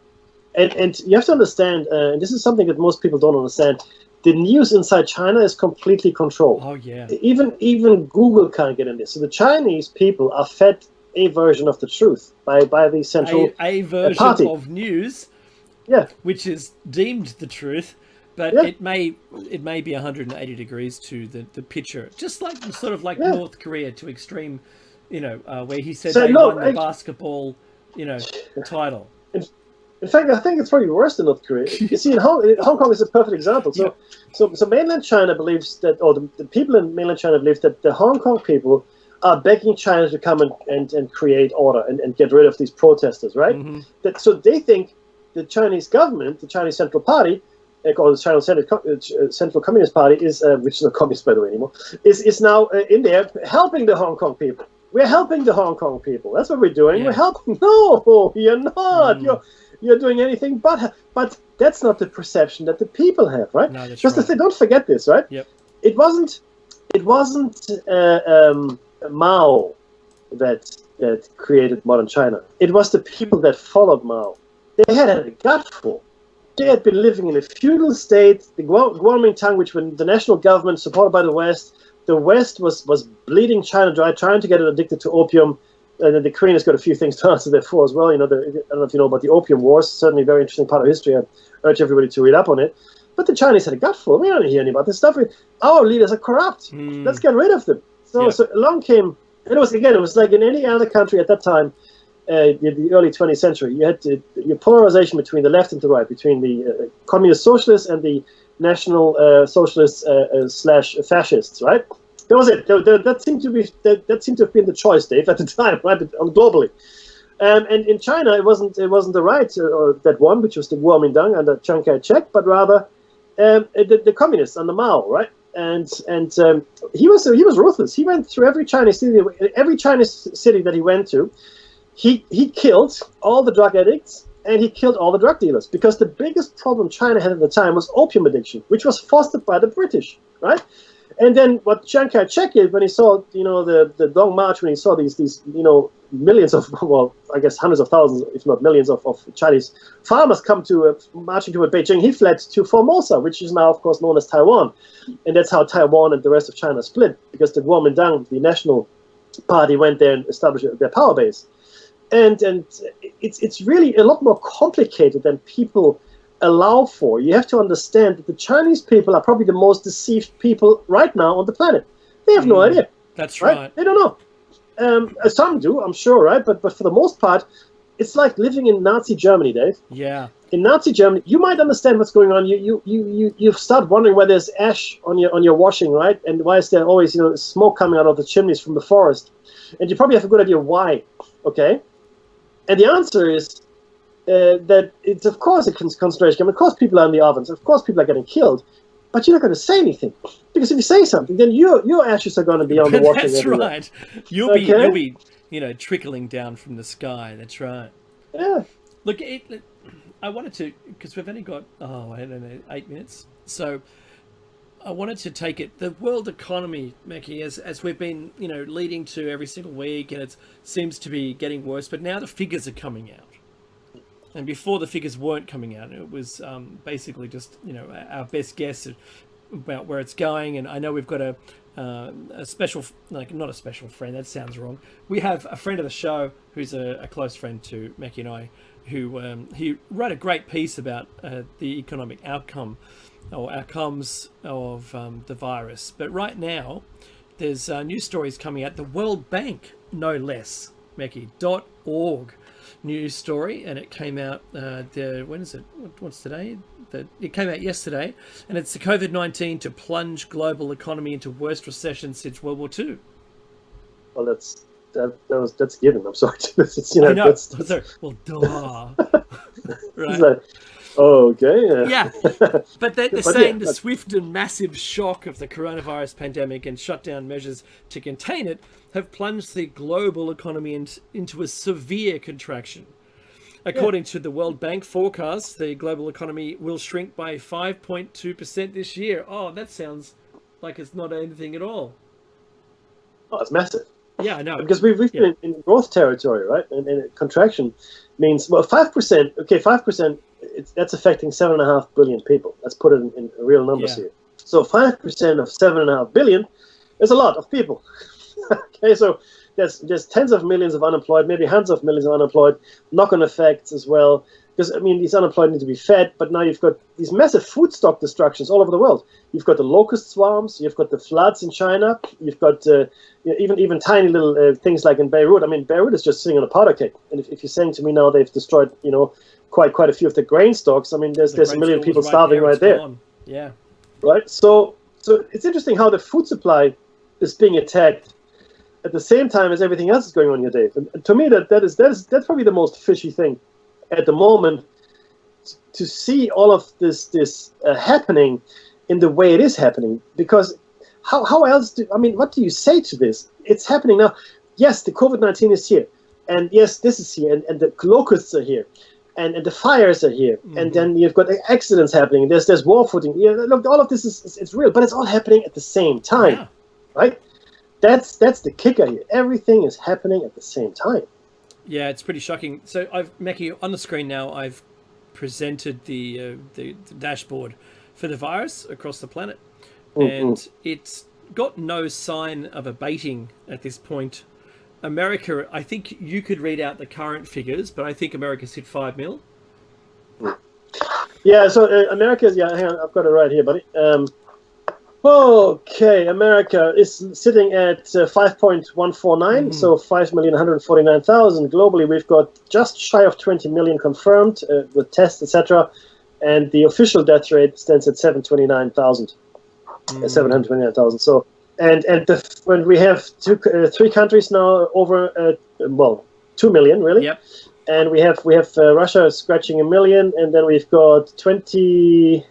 And you have to understand, and this is something that most people don't understand, the news inside China is completely controlled. Oh, yeah. Even Google can't get in this. So the Chinese people are fed a version of the truth by the central a version party of news, which is deemed the truth, but it may be 180 degrees to the picture, just like sort of like North Korea to extreme, where he said they won the basketball, title. In fact, I think it's probably worse than North Korea. You see, in Hong Kong is a perfect example. So mainland China believes that, or the people in mainland China believe that the Hong Kong people are begging China to come and create order and get rid of these protesters, right? Mm-hmm. So they think the Chinese government, the Chinese Central Party, or the Chinese Central Communist Party, is which is not communist by the way anymore, is now in there helping the Hong Kong people. We're helping the Hong Kong people. That's what we're doing. Yeah. We're helping. No, you're not. You're doing anything but that's not the perception that the people have, right? No, that's right. Just don't forget this, right? Yep. It wasn't Mao that created modern China. It was the people that followed Mao. They had a gutful. They had been living in a feudal state. The Kuomintang, which was the national government supported by the West was bleeding China dry, trying to get it addicted to opium. And then the Koreans got a few things to answer there for as well. I don't know if you know about the Opium Wars. Certainly a very interesting part of history. I urge everybody to read up on it. But the Chinese had a gutful. We don't hear any about this stuff. Our leaders are corrupt. Let's get rid of them. So along came, and it was like in any other country at that time, in the early 20th century, you had your polarization between the left and the right, between the communist socialists and the national socialists / fascists, right? That was it. That seemed to have been the choice, Dave, at the time, right? Globally, and in China, it wasn't the right that won, which was the Kuomintang under Chiang Kai-shek, but rather the communists under Mao, right? And he was ruthless. He went through every Chinese city that he went to. He killed all the drug addicts and he killed all the drug dealers, because the biggest problem China had at the time was opium addiction, which was fostered by the British, right? And then what Chiang Kai-shek did when he saw, the Long March, when he saw these millions of, well, I guess hundreds of thousands, if not millions of Chinese farmers come to marching toward Beijing, he fled to Formosa, which is now, of course, known as Taiwan. And that's how Taiwan and the rest of China split, because the Kuomintang, the national party, went there and established their power base. And it's really a lot more complicated than people allow for. You have to understand that the Chinese people are probably the most deceived people right now on the planet. They have no idea. That's right. They don't know. Some do, I'm sure, right? But for the most part, it's like living in Nazi Germany, Dave. Yeah. in Nazi Germany, you might understand what's going on. You start wondering why there's ash on your washing, right? And why is there always smoke coming out of the chimneys from the forest? And you probably have a good idea why, okay? And the answer is that it's of course a concentration camp. Of course, people are in the ovens. Of course, people are getting killed. But you're not going to say anything, because if you say something, then your ashes are going to be on the washing. That's everywhere. right. You'll be trickling down from the sky. That's right. Yeah. Look, I wanted to, because we've only got 8 minutes, so I wanted to take it. The world economy, Mackie, as we've been leading to every single week, and it seems to be getting worse. But now the figures are coming out. And before the figures weren't coming out, it was basically just our best guess about where it's going. And I know we've got a special, not a special friend. That sounds wrong. We have a friend of the show who's a close friend to Mackie and I, who he wrote a great piece about the economic outcome or outcomes of the virus. But right now, there's news stories coming out. The World Bank, no less, Mackie, .org. News story, and it came out when is it? What's today? It came out yesterday, and it's the COVID-19 to plunge global economy into worst recession since World War II. Well, that's given. I'm sorry. I know. Well, duh. Right. Like, okay. Yeah, but they're saying the swift and massive shock of the coronavirus pandemic and shutdown measures to contain it have plunged the global economy into a severe contraction. According to the World Bank forecast, the global economy will shrink by 5.2% this year. Oh, that sounds like it's not anything at all. Oh, it's massive. Yeah, I know. Because we've been in growth territory, right? And contraction means, 5%. Okay, 5%. That's affecting 7.5 billion people. Let's put it in real numbers here. So 5% of 7.5 billion is a lot of people. Okay, so there's tens of millions of unemployed, maybe hundreds of millions of unemployed, knock-on effects as well. Because, these unemployed need to be fed, but now you've got these massive food stock destructions all over the world. You've got the locust swarms, you've got the floods in China, you've got even tiny little things like in Beirut. Beirut is just sitting on a powder keg. And if you're saying to me now they've destroyed, quite a few of the grain stocks, there's a million people starving right there. Yeah. Right? So it's interesting how the food supply is being attacked at the same time as everything else is going on here, Dave. And to me, that's probably the most fishy thing at the moment, to see all of this happening in the way it is happening. Because how else what do you say to this? It's happening now. Yes, the COVID-19 is here, and yes, this is here, and the locusts are here, and the fires are here, and then you've got accidents happening. There's war footing. Look, all of this is real, but it's all happening at the same time, right? That's the kicker here. Everything is happening at the same time. Yeah, it's pretty shocking. So Mackie, on the screen now, I've presented the dashboard for the virus across the planet, and it's got no sign of abating at this point. America, I think you could read out the current figures, but I think America's hit 5 mil. Yeah, so America's, hang on, I've got it right here, buddy. Okay, America is sitting at 5.149, so 5,149,000. Globally, we've got just shy of 20 million confirmed with tests, etc. And the official death rate stands at 729,000. 729,000. So, when we have three countries now over, 2 million really. Yep. And we have Russia scratching 1 million, and then we've got 20.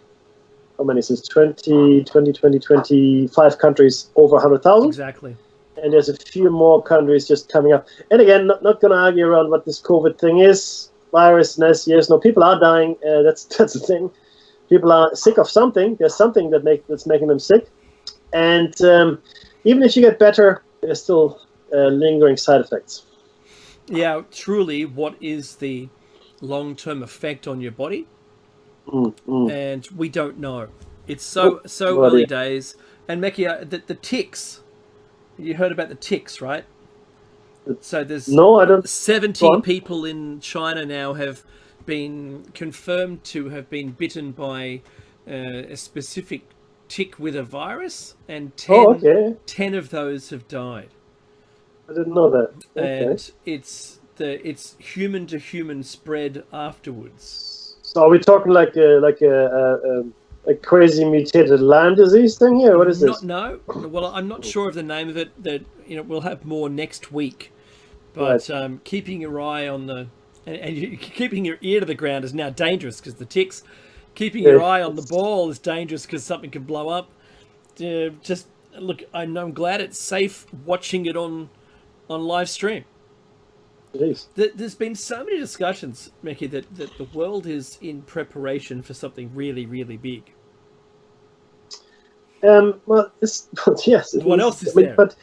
How many is this? 25 countries over 100,000. Exactly. And there's a few more countries just coming up. And again, not going to argue around what this COVID thing is. Virus, yes, no, people are dying. That's the thing. People are sick of something. There's something that's making them sick. And even if you get better, there's still lingering side effects. Yeah, truly, what is the long-term effect on your body? And we don't know. It's so early days. And Mackie, the ticks. You heard about the ticks, right? So there's 70 people in China now have been confirmed to have been bitten by a specific tick with a virus, and 10 of those have died. I didn't know that. Okay. And it's human to human spread afterwards. So are we talking like a crazy mutated Lyme disease thing here? What is this? No. Well, I'm not sure of the name of it. That we'll have more next week. But Right. keeping your eye on keeping your ear to the ground is now dangerous because the ticks. Keeping your eye on the ball is dangerous because something can blow up. Just look, I'm glad it's safe watching it on live stream. There's been so many discussions, Mickey, that the world is in preparation for something really, really big. Well, yes. What else is there? But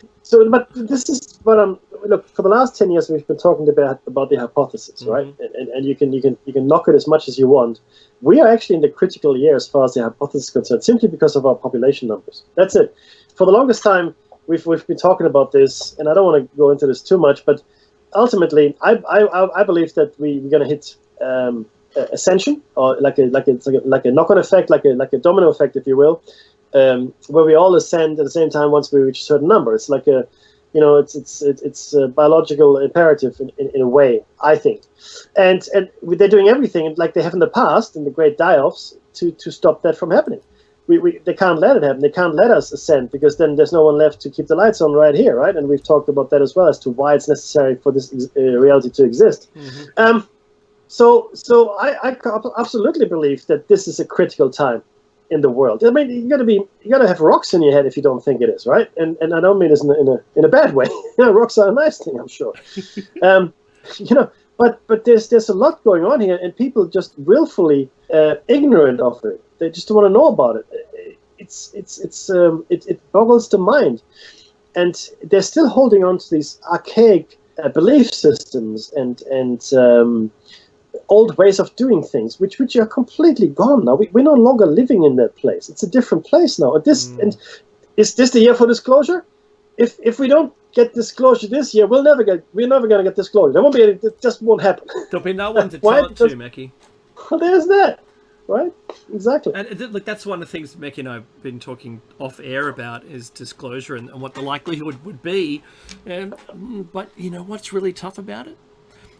this is what I'm. Look, for the last 10 years, we've been talking about the hypothesis, right? And you can knock it as much as you want. We are actually in the critical year as far as the hypothesis is concerned, simply because of our population numbers. That's it. For the longest time, we've been talking about this, and I don't want to go into this too much, but ultimately, I believe that we're going to hit ascension, or like a knock-on effect, like a domino effect, if you will. Where we all ascend at the same time once we reach a certain number. It's like it's a biological imperative in a way, I think. And they're doing everything like they have in the past in the great die-offs to stop that from happening. They can't let it happen. They can't let us ascend because then there's no one left to keep the lights on right here, right? And we've talked about that as well as to why it's necessary for this reality to exist. So I absolutely believe that this is a critical time in the world. I mean, you gotta have rocks in your head if you don't think it is, right? And I don't mean this in a bad way. Rocks are a nice thing, I'm sure. But there's a lot going on here, and people just willfully ignorant of it. They just don't want to know about it. It boggles the mind, and they're still holding on to these archaic belief systems and old ways of doing things, which are completely gone now. We're no longer living in that place. It's a different place now. And is this the year for disclosure? If we don't get disclosure this year, we're never going to get disclosure. There won't be any, it just won't happen. There'll be no one to tell it to, Mickey. Well, there's that, right? Exactly. And look, that's one of the things Mickey and I have been talking off air about is disclosure and what the likelihood would be. But you know what's really tough about it?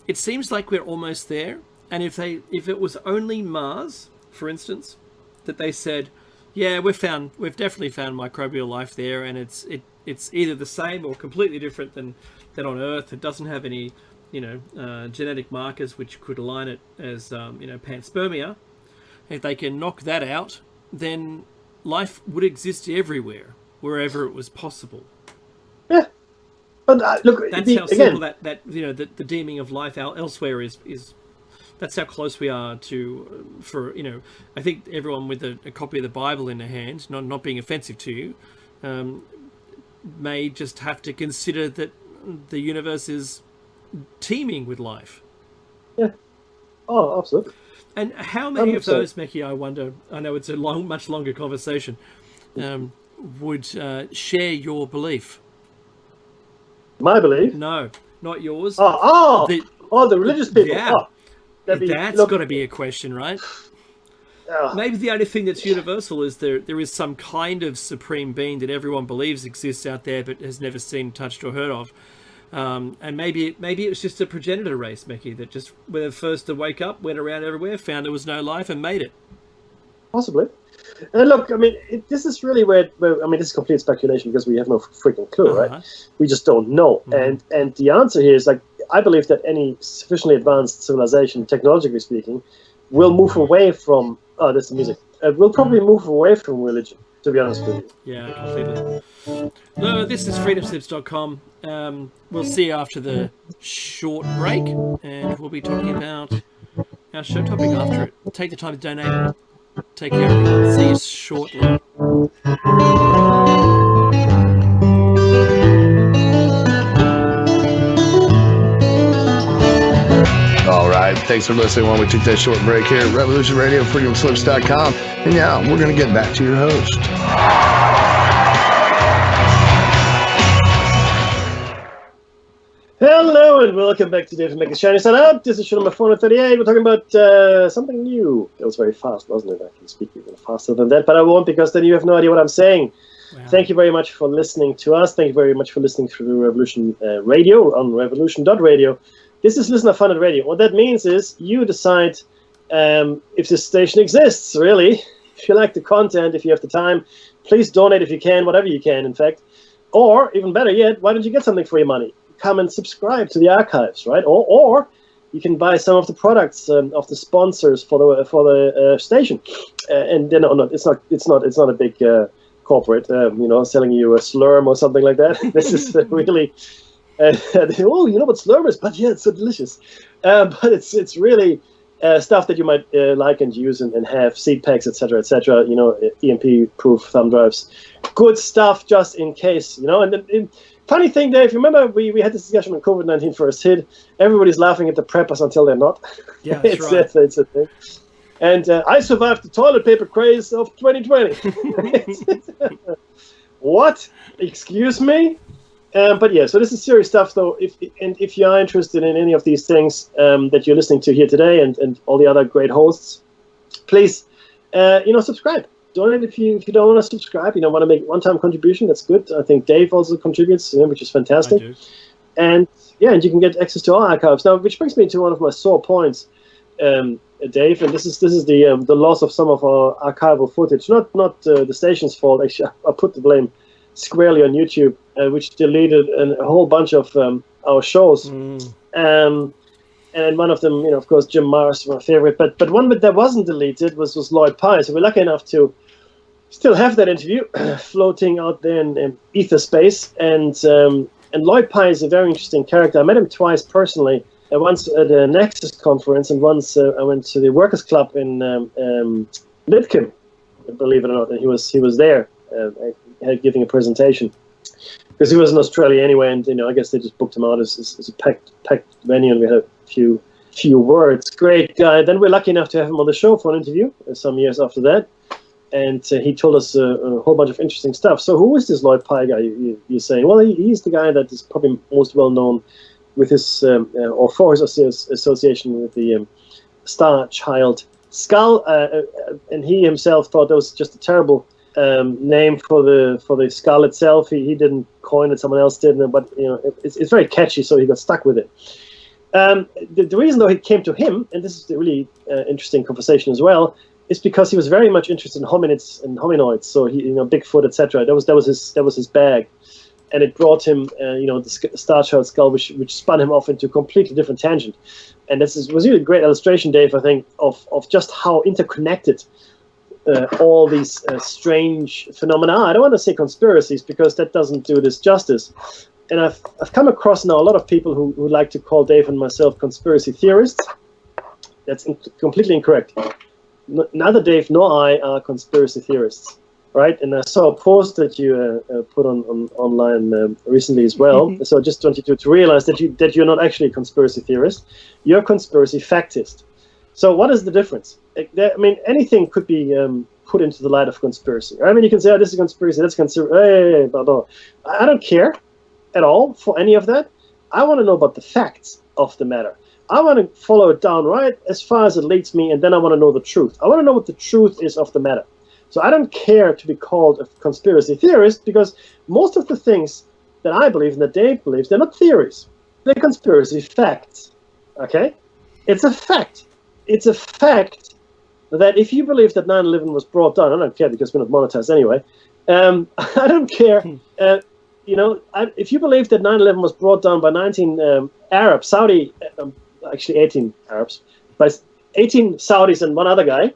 It seems like we're almost there. And if it was only Mars, for instance, that they said, yeah, we've definitely found microbial life there, and it's either the same or completely different than on Earth. It doesn't have any, genetic markers which could align it as, panspermia. If they can knock that out, then life would exist everywhere, wherever it was possible. Yeah. But look, that's how simple that the deeming of life elsewhere is. That's how close we are to. I think everyone with a copy of the Bible in their hand, not being offensive to you, may just have to consider that the universe is teeming with life. Yeah. Oh, absolutely. And how many of those, Mickey? I wonder. I know it's a much longer conversation. Would share your belief? My belief? No, not yours. The religious people. Yeah. That's got to be a question, right? Maybe the only thing that's universal is there is some kind of supreme being that everyone believes exists out there but has never seen, touched, or heard of. And maybe it was just a progenitor race, Mickey, that just were the first to wake up, went around everywhere, found there was no life, and made it. Possibly. And look, I mean, this is really where this is complete speculation because we have no freaking clue, right? We just don't know. And the answer here is, like, I believe that any sufficiently advanced civilization, technologically speaking, will move away from, that's the music, will probably move away from religion, to be honest with you. Yeah, completely. No, this is freedomslips.com. We'll see you after the short break, and we'll be talking about our show topic after it. Take the time to donate. Take care, everyone. See you shortly. All right. Thanks for listening while we took that short break here at Revolution Radio, freedomslips.com. And now we're going to get back to your host. Hello and welcome back to David Maker's Shiny Side Up. This is show number 438. We're talking about something new. That was very fast, wasn't it? I can speak even faster than that, but I won't because then you have no idea what I'm saying. Wow. Thank you very much for listening to us. Thank you very much for listening through Revolution Radio on revolution.radio. This is Listener Funded Radio. What that means is you decide if this station exists, really. If you like the content, if you have the time, please donate if you can, whatever you can, in fact. Or, even better yet, why don't you get something for your money? Come and subscribe to the archives, right? Or you can buy some of the products of the sponsors for the station. And then, it's not a big corporate, selling you a Slurm or something like that. This is really, oh, you know what Slurm is? But yeah, it's so delicious. But it's really stuff that you might like and use and have, seed packs, etc., EMP-proof thumb drives. Good stuff just in case, And funny thing, Dave, remember we had this discussion when COVID-19 first hit. Everybody's laughing at the preppers until they're not. Yeah, that's right. It's a thing. And I survived the toilet paper craze of 2020. What? Excuse me? But yeah, so this is serious stuff, though. If you are interested in any of these things that you're listening to here today, and all the other great hosts, please, subscribe. Donate if you don't want to subscribe. Want to make a one-time contribution. That's good. I think Dave also contributes, which is fantastic. I do. And and you can get access to our archives now, which brings me to one of my sore points, Dave. And this is the loss of some of our archival footage. Not the station's fault. Actually, I put the blame squarely on YouTube, which deleted a whole bunch of our shows. And one of them, of course, Jim Mars, my favorite. But one that wasn't deleted was Lloyd Pye. So we're lucky enough to still have that interview floating out there in ether space. And Lloyd Pye is a very interesting character. I met him twice personally. Once at a Nexus conference, and once I went to the Workers Club in Lidcombe, believe it or not. And he was there, giving a presentation. Because he was in Australia anyway, and I guess they just booked him out as a packed venue, and we had a few words. Great guy. Then we're lucky enough to have him on the show for an interview some years after that, and he told us a whole bunch of interesting stuff. So who is this Lloyd Pye guy? You're saying? Well, he's the guy that is probably most well known with his or for his association with the Star Child skull, and he himself thought that was just a terrible name for the skull itself. He didn't coin it, someone else did, but it's very catchy, so he got stuck with it. The reason though he came to him, and this is a really interesting conversation as well, is because he was very much interested in hominids and hominoids. So he, Bigfoot, etc. That was his bag, and it brought him, the Star Child skull, which spun him off into a completely different tangent. And was really a great illustration, Dave, I think, of just how interconnected all these strange phenomena. I don't want to say conspiracies because that doesn't do this justice. And I've come across now a lot of people who like to call Dave and myself conspiracy theorists. That's completely incorrect. Neither Dave nor I are conspiracy theorists, right? And I saw a post that you put online recently as well. So I just want you to realize that you're not actually a conspiracy theorist. You're a conspiracy factist. So what is the difference? Anything could be put into the light of conspiracy. You can say, oh, this is conspiracy, that's conspiracy, blah, blah. I don't care at all for any of that. I want to know about the facts of the matter. I want to follow it down right as far as it leads me, and then I want to know the truth. I want to know what the truth is of the matter. So I don't care to be called a conspiracy theorist, because most of the things that I believe and that Dave believes, they're not theories. They're conspiracy facts. Okay? It's a fact. It's a fact that if you believe that 9/11 was brought down, I don't care because we're not monetized anyway. I don't care. If you believe that 9/11 was brought down by 19 Arabs, Saudi, actually 18 Arabs, by 18 Saudis and one other guy,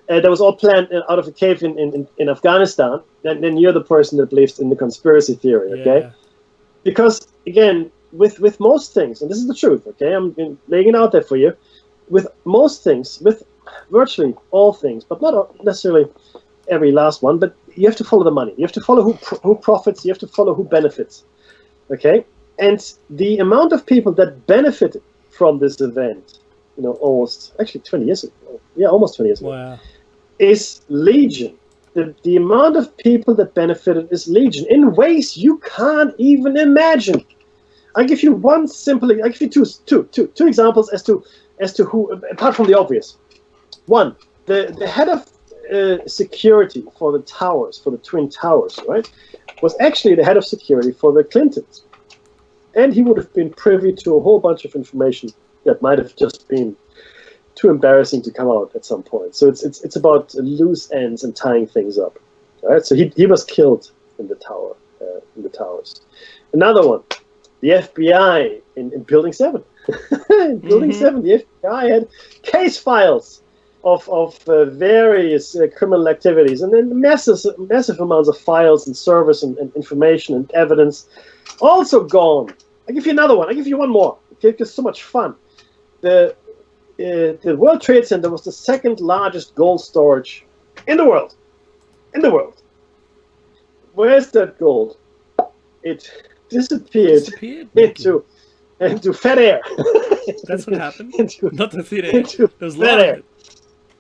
that was all planned out of a cave in Afghanistan, then you're the person that believes in the conspiracy theory, okay? Yeah. Because, again, with most things, and this is the truth, okay? I'm laying it out there for you. With most things, with virtually all things, but not necessarily every last one, but you have to follow the money. You have to follow who profits. You have to follow who benefits, okay? And the amount of people that benefited from this event, almost 20 years ago, almost 20 years ago, wow, is legion. The amount of people that benefited is legion in ways you can't even imagine. I'll give you two examples as to who, apart from the obvious. One, the head of security for the towers, for the Twin Towers, right, was actually the head of security for the Clintons. And he would have been privy to a whole bunch of information that might have just been too embarrassing to come out at some point. So it's about loose ends and tying things up. All right. So he was killed in the tower, in the towers. Another one, the FBI in Building 7. In Building 7, the FBI had case files of various criminal activities, and then massive amounts of files and servers and information and evidence also gone. I'll give you another one. I'll give you one more. Okay, it's so much fun. The World Trade Center was the second largest gold storage in the world. In the world. Where's that gold? It disappeared into fat air. That's what happened. Not the thin air. There's fat air.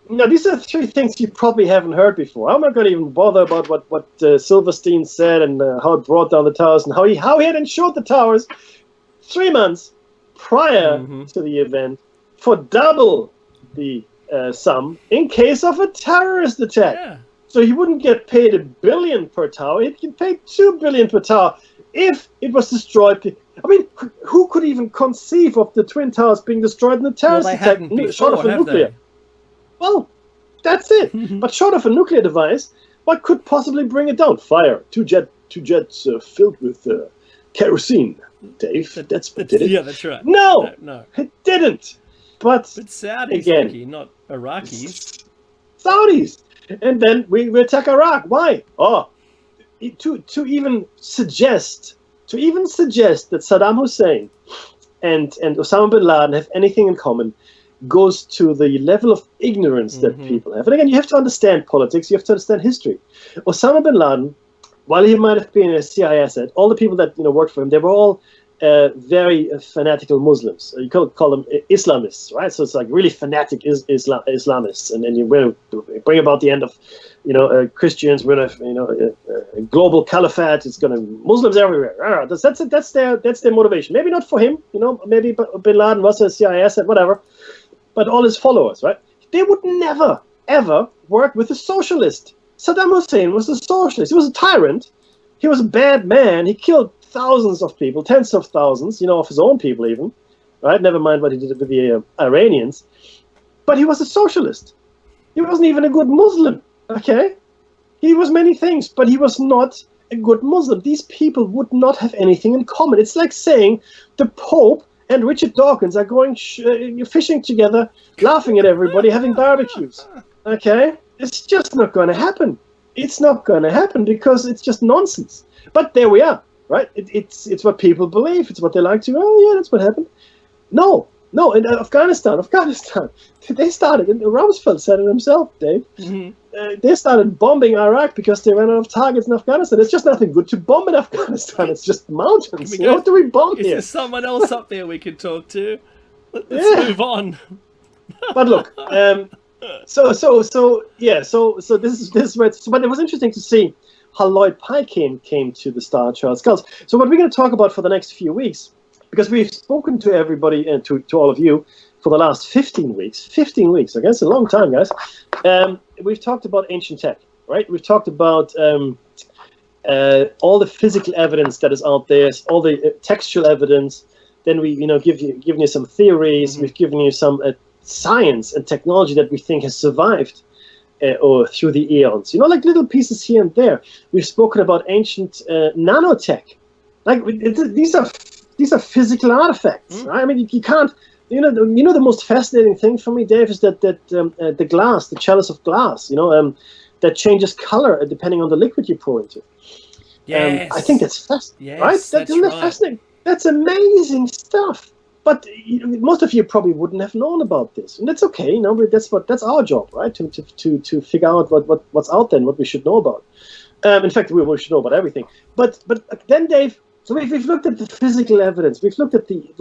Now, these are three things you probably haven't heard before. I'm not going to even bother about what Silverstein said and how it brought down the towers and how he had insured the towers 3 months prior to the event for double the sum in case of a terrorist attack. Yeah. So he wouldn't get paid $1 billion per tower. He'd get paid $2 billion per tower if it was destroyed. I mean, who could even conceive of the Twin Towers being destroyed in a terrorist attack short of a nuclear? Well, that's it. But short of a nuclear device, what could possibly bring it down? Fire. Two jets filled with kerosene. Dave, that's what did it. Yeah, that's right. No, it didn't. But Saudis, again, Ricky, not Iraqis. Saudis. And then we attack Iraq. Why? To even suggest that Saddam Hussein and Osama bin Laden have anything in common goes to the level of ignorance that people have. And again, you have to understand politics. You have to understand history. Osama bin Laden, while he might have been a CIA asset, all the people that worked for him, they were all very fanatical Muslims. You could call them Islamists, right? So it's like really fanatic Islamists, and then you will bring about the end of Christians. We're gonna a global caliphate. It's gonna Muslims everywhere. That's their motivation. Maybe not for him. Maybe bin Laden was a CIA asset, whatever. But all his followers, right? They would never ever work with a socialist. Saddam Hussein was a socialist. He was a tyrant. He was a bad man. He killed thousands of people, tens of thousands, of his own people even, right? Never mind what he did with the Iranians. But he was a socialist. He wasn't even a good Muslim, okay? He was many things, but he was not a good Muslim. These people would not have anything in common. It's like saying the Pope and Richard Dawkins are going fishing together, laughing at everybody, having barbecues, okay? It's just not going to happen. It's not going to happen because it's just nonsense. But there we are. Right? It's what people believe. It's what they like to. Oh yeah, that's what happened. No. In Afghanistan, they started. And Rumsfeld said it himself, Dave. They started bombing Iraq because they ran out of targets in Afghanistan. It's just nothing good to bomb in Afghanistan. It's just mountains. What do we bomb here? Is there someone else up there we could talk to? Let's move on. But look, so this is where. But it was interesting to see how Lloyd Pye came to the Star Child Skulls. So what we're going to talk about for the next few weeks, because we've spoken to everybody and to all of you for the last 15 weeks. 15 weeks, okay? It's a long time, guys. We've talked about ancient tech, right? We've talked about all the physical evidence that is out there, all the textual evidence. Then we, given you some theories. We've given you some science and technology that we think has survived or through the eons, like little pieces here and there. We've spoken about ancient nanotech. Like these are physical artifacts, right? I mean, you can't. The most fascinating thing for me, Dave, is that the glass, the chalice of glass, that changes color depending on the liquid you pour into. Yes, I think that's fascinating, yes, right? Isn't that fascinating? That's amazing stuff. But most of you probably wouldn't have known about this, and that's okay. That's our job, right? To figure out what's out there and what we should know about. In fact, we should know about everything. But then, Dave, so we've looked at the physical evidence. We've looked at the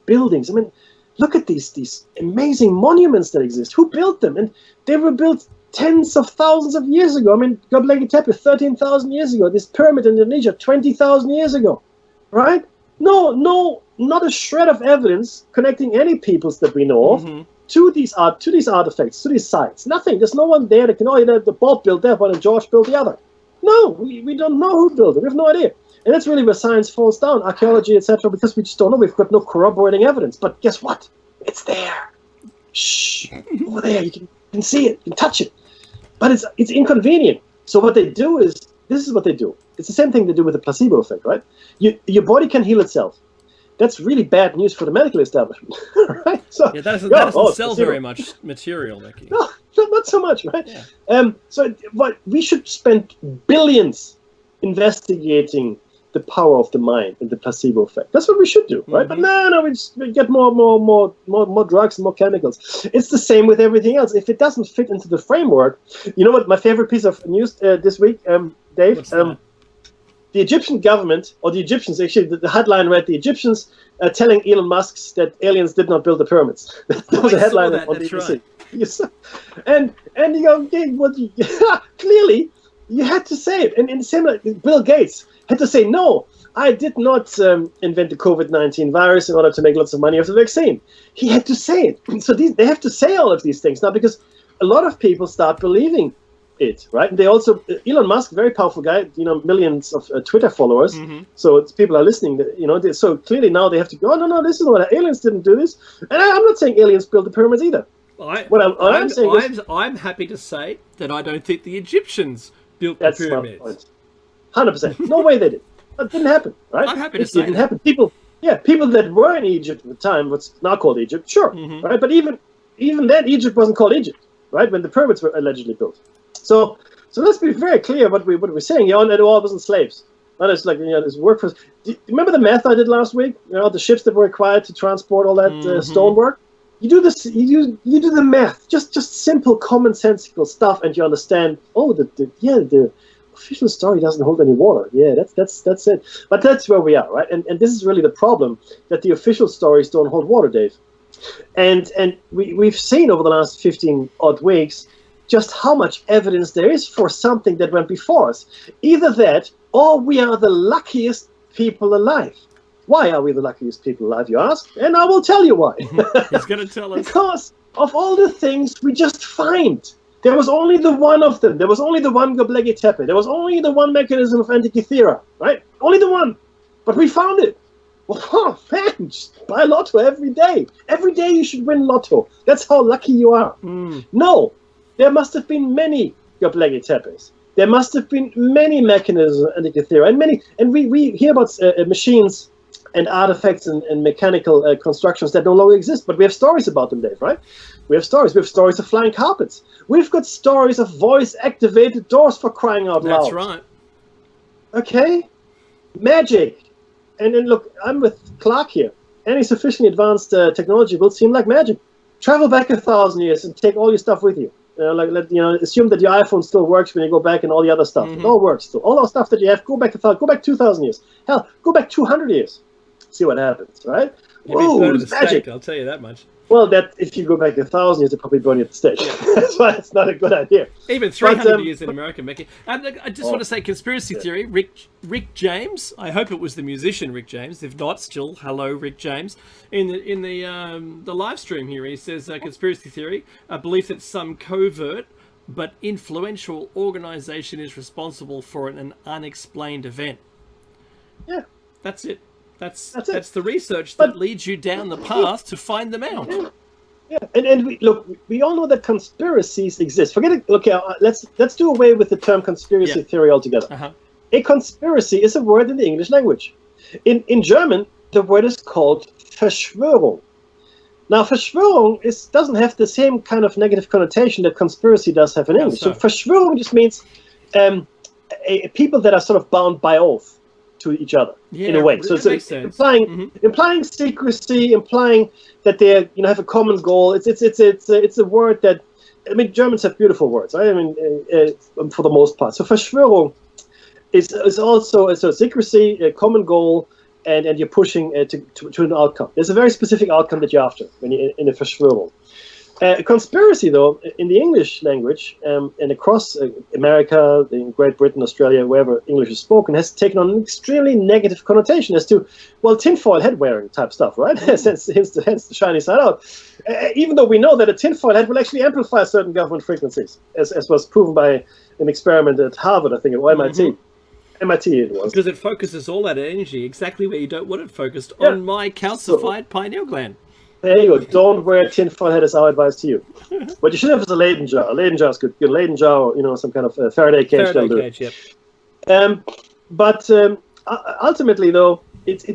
buildings. I mean, look at these amazing monuments that exist. Who built them? And they were built tens of thousands of years ago. I mean, Göbekli Tepe 13,000 years ago. This pyramid in Indonesia 20,000 years ago, right? No, not a shred of evidence connecting any peoples that we know of to these artifacts, to these sites. Nothing. There's no one there that can. The Bob built that one and George built the other. No, we don't know who built it. We have no idea. And that's really where science falls down, archaeology, etc., because we just don't know. We've got no corroborating evidence. But guess what? It's there. shh, over there, you can see it, you can touch it. But it's inconvenient. So what they do is, this is what they do. It's the same thing they do with the placebo effect, right? Your body can heal itself. That's really bad news for the medical establishment, right? So that doesn't sell very much material, Mickey. No, not so much, right? Yeah. So what we should spend billions investigating the power of the mind and the placebo effect. That's what we should do, right? Mm-hmm. But we get more drugs and more chemicals. It's the same with everything else. If it doesn't fit into the framework, you know what? My favorite piece of news this week, Dave. The Egyptian government, or the Egyptians, actually, the headline read, the Egyptians telling Elon Musk that aliens did not build the pyramids. That was a headline on BBC. Right. Yes. And you go, okay, clearly, you had to say it. And the same like Bill Gates had to say, no, I did not invent the COVID-19 virus in order to make lots of money off the vaccine. He had to say it. So they have to say all of these things now, because a lot of people start believing it, right? And they also, Elon Musk, very powerful guy, millions of Twitter followers. Mm-hmm. So people are listening, so clearly now they have to go, oh, no, this is what aliens didn't do this. And I'm not saying aliens built the pyramids either. I'm happy to say that I don't think the Egyptians built the pyramids. 100%. No way they did. That didn't happen, right? I'm happy to say it didn't happen. People that were in Egypt at the time, what's now called Egypt, sure, mm-hmm. right? But even then, Egypt wasn't called Egypt, right? When the pyramids were allegedly built. So let's be very clear what we're saying. It all wasn't slaves. It's like this workforce. Remember the math I did last week? The ships that were required to transport all that mm-hmm. Stonework. You do this. You do the math. Just simple, commonsensical stuff, and you understand. Oh, the official story doesn't hold any water. Yeah, that's it. But that's where we are, right? And this is really the problem, that the official stories don't hold water, Dave. And we've seen over the last 15 odd weeks just how much evidence there is for something that went before us. Either that, or we are the luckiest people alive. Why are we the luckiest people alive, you ask? And I will tell you why. He's going to tell us. Because of all the things we just find. There was only the one of them. There was only the one Göbekli Tepe. There was only the one mechanism of Antikythera, right? Only the one. But we found it. Well, man, just buy Lotto every day. Every day you should win Lotto. That's how lucky you are. No. There must have been many Göbekli Tepes. There must have been many mechanisms of Antikythera, and we hear about machines and artifacts and mechanical constructions that no longer exist, but we have stories about them, Dave, right? We have stories. We have stories of flying carpets. We've got stories of voice-activated doors, for crying out loud. That's right. Okay? Magic. And then look, I'm with Clark here. Any sufficiently advanced technology will seem like magic. Travel back 1,000 years and take all your stuff with you. Assume that your iPhone still works when you go back and all the other stuff. Mm-hmm. It all works still. All our stuff that you have, go back 2,000 years. Hell, go back 200 years. See what happens, right? Whoa, it's magic. I'll tell you that much. Well, that if you go back 1,000 years, they'll probably burn you at the stake. That's why it's not a good idea. Even 300 years in America, Mickey. I just want to say, conspiracy theory. Rick James. I hope it was the musician Rick James. If not, still hello, Rick James. In the live stream here, he says conspiracy theory: a belief that some covert but influential organization is responsible for an unexplained event. Yeah, that's it. That's the research that leads you down the path to find them out. Yeah, and we all know that conspiracies exist. Forget it. Okay, let's do away with the term conspiracy theory altogether. Uh-huh. A conspiracy is a word in the English language. In German, the word is called Verschwörung. Now, Verschwörung doesn't have the same kind of negative connotation that conspiracy does have in English. So Verschwörung just means people that are sort of bound by oath to each other in a way. So it's implying secrecy, implying that they have a common goal. It's a word that, I mean, Germans have beautiful words, right? I mean, for the most part. So Verschwörung is also a secrecy, a common goal, and you're pushing to an outcome. There's a very specific outcome that you're after when you're in a Verschwörung. Conspiracy, though, in the English language and across America, in Great Britain, Australia, wherever English is spoken, has taken on an extremely negative connotation as to, well, tinfoil head wearing type stuff, right? hence the shiny side out. Even though we know that a tinfoil head will actually amplify certain government frequencies, as was proven by an experiment at Harvard, I think, or MIT. Mm-hmm. MIT it was. Because it focuses all that energy exactly where you don't want it focused, on my calcified pineal gland. There you go. Don't wear a tinfoil hat is our advice to you. What you should have is a Leyden jar. A Leyden jar is good. Good Leyden jar, or some kind of Faraday cage. Faraday cage, yep. But ultimately, though, it's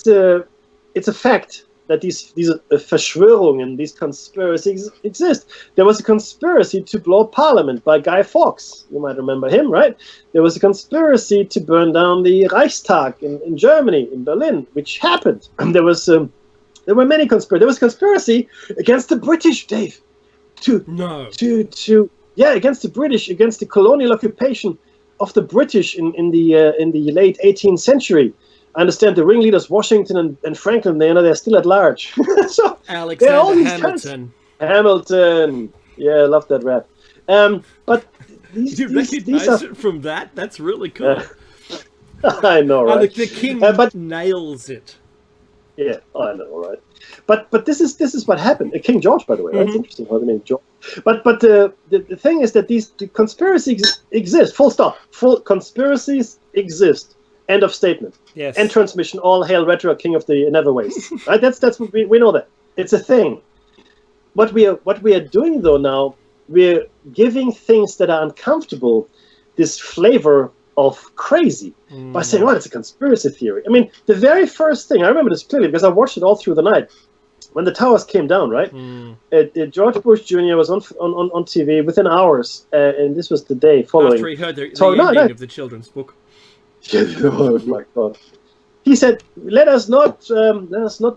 a fact that these Verschwörungen, these conspiracies exist. There was a conspiracy to blow Parliament by Guy Fawkes. You might remember him, right? There was a conspiracy to burn down the Reichstag in Germany, in Berlin, which happened. There were many conspiracies. There was conspiracy against the British, Dave. Against the British, against the colonial occupation of the British in the late 18th century. I understand the ringleaders, Washington and Franklin, they're still at large. So Alexander Hamilton. Hamilton. Yeah, I love that rap. But Did you recognize it from that? That's really cool. I know, right? The king nails it. Yeah, I know, right? But this is what happened. King George, by the way. Mm-hmm. That's interesting. How the name George. But the thing is that the conspiracies exist. Full stop. Conspiracies exist. End of statement. Yes. End transmission. All hail Retro, king of the never waste. Right? That's what we know that it's a thing. What we are doing though now, we're giving things that are uncomfortable this flavor of crazy by saying, "Oh, it's a conspiracy theory." I mean, the very first thing I remember this clearly because I watched it all through the night when the towers came down. Right, George Bush Jr. was on TV within hours, and this was the day following. After he heard the ending of the children's book. Oh my God! He said, "Let us not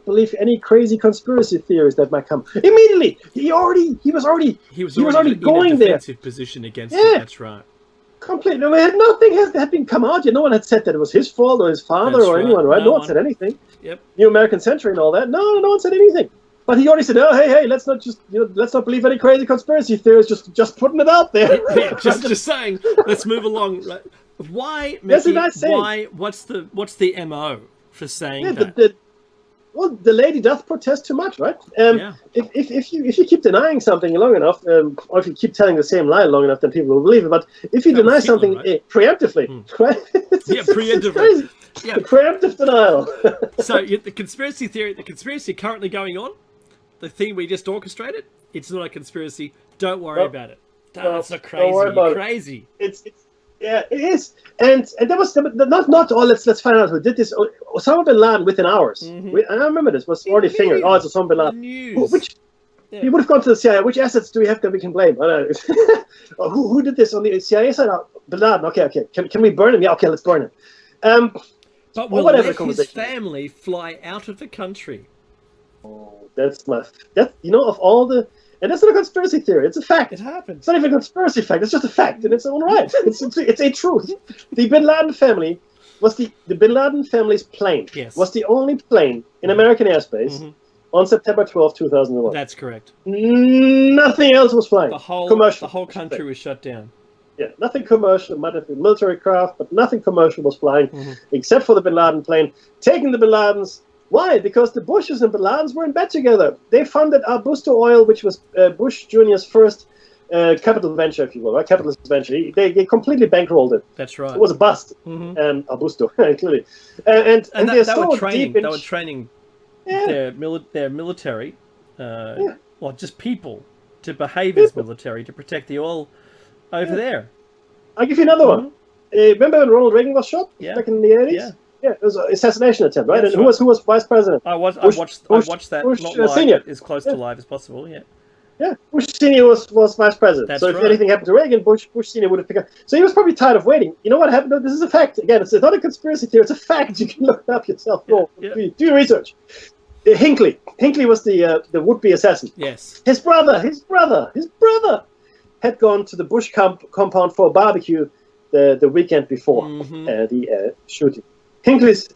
believe any crazy conspiracy theories that might come." Immediately, he was already going in a there. defensive position against it. That's right. Completely. No, nothing had been come out yet. No one had said that it was his fault or his father or anyone, right? No one said anything. Yep. New American Century and all that. No one said anything. But he already said, "Oh, hey, let's not believe any crazy conspiracy theories. Just putting it out there." Yeah, just saying. Let's move along. Why, Mickey, what's the MO for saying that? The lady doth protest too much, right? If you keep denying something long enough, or if you keep telling the same lie long enough, then people will believe it. But if you deny something preemptively, right? Preemptively. Yeah. Preemptive denial. So the conspiracy currently going on, the thing we just orchestrated, it's not a conspiracy. Don't worry about it. That's not crazy. You're crazy. Yeah, it is, and there was not all. Let's find out who did this. Osama bin Laden within hours. Mm-hmm. I remember this was already fingered. Oh, it's Osama bin Laden. He would have gone to the CIA. Which assets do we have that we can blame? I don't know. who did this on the CIA side? Oh, bin Laden. Okay. Can we burn him? Yeah, okay, let's burn him. But will let his family fly out of the country? Oh, of all the. And that's not a conspiracy theory. It's a fact. It happened. It's not even a conspiracy fact. It's just a fact in its own right. It's a truth. The Bin Laden family was the Bin Laden family's plane. Yes. Was the only plane in American airspace on September 12, 2001. That's correct. Nothing else was flying. The whole country was shut down. Yeah, nothing commercial. It might have been military craft, but nothing commercial was flying except for the Bin Laden plane. Taking the Bin Ladens. Why? Because the Bushes and Bin Ladens were in bed together. They funded Arbusto Oil, which was Bush Jr.'s first capital venture, if you will, right? Capitalist venture. They completely bankrolled it. That's right. It was a bust. Arbusto, clearly. And they're so deep in... They were training their military, well, just people, to behave as military, to protect the oil over there. I'll give you another one. Remember when Ronald Reagan was shot back in the 80s? Yeah. Yeah, it was an assassination attempt, right? And who was vice president? I watched that Bush not live, Senior. as close to live as possible. Yeah. Yeah, Bush Senior was vice president. That's so if right. anything happened to Reagan, Bush Senior would have picked up. So he was probably tired of waiting. You know what happened? This is a fact. Again, it's not a conspiracy theory. It's a fact. You can look it up yourself. Do your research. Hinckley was the would-be assassin. Yes. His brother had gone to the Bush compound for a barbecue the weekend before the shooting. Hinckley. His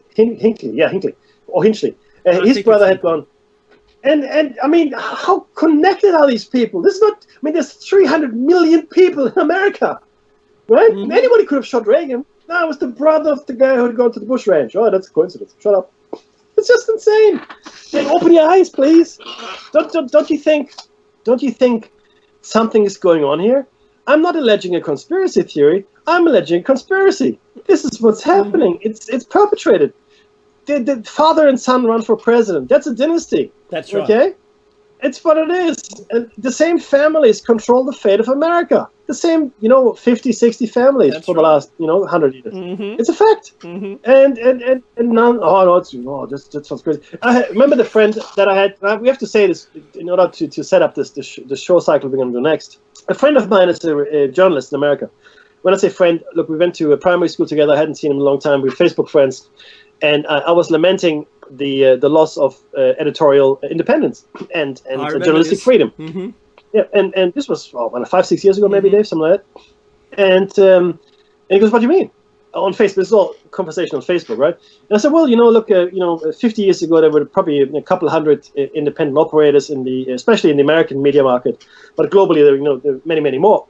brother had gone. And I mean, how connected are these people? This is not. I mean, there's 300 million people in America, right? Anybody could have shot Reagan. No, it was the brother of the guy who had gone to the Bush Ranch. Oh, that's a coincidence. Shut up. It's just insane. Like, open your eyes, please. Don't you think something is going on here? I'm not alleging a conspiracy theory. I'm alleging a conspiracy. This is what's happening. It's perpetrated. the father and son run for president. That's a dynasty. That's right. Okay? It's what it is. And the same families control the fate of America. The same, 50, 60 families That's for the right. last, 100 years. Mm-hmm. It's a fact. Mm-hmm. And none. That sounds crazy. I remember the friend that I had. We have to say this in order to set up the show cycle we're going to do next. A friend of mine is a journalist in America. When I say friend, look, we went to a primary school together. I hadn't seen him in a long time. We were Facebook friends, and I was lamenting the loss of editorial independence and journalistic freedom. Mm-hmm. Yeah, and this was 5-6 years ago, maybe, Dave, something like that. And he goes, "What do you mean?" On Facebook, this is all conversation on Facebook, right? And I said, "Well, look, 50 years ago, there were probably a couple hundred independent operators especially in the American media market, but globally, there are many, many more.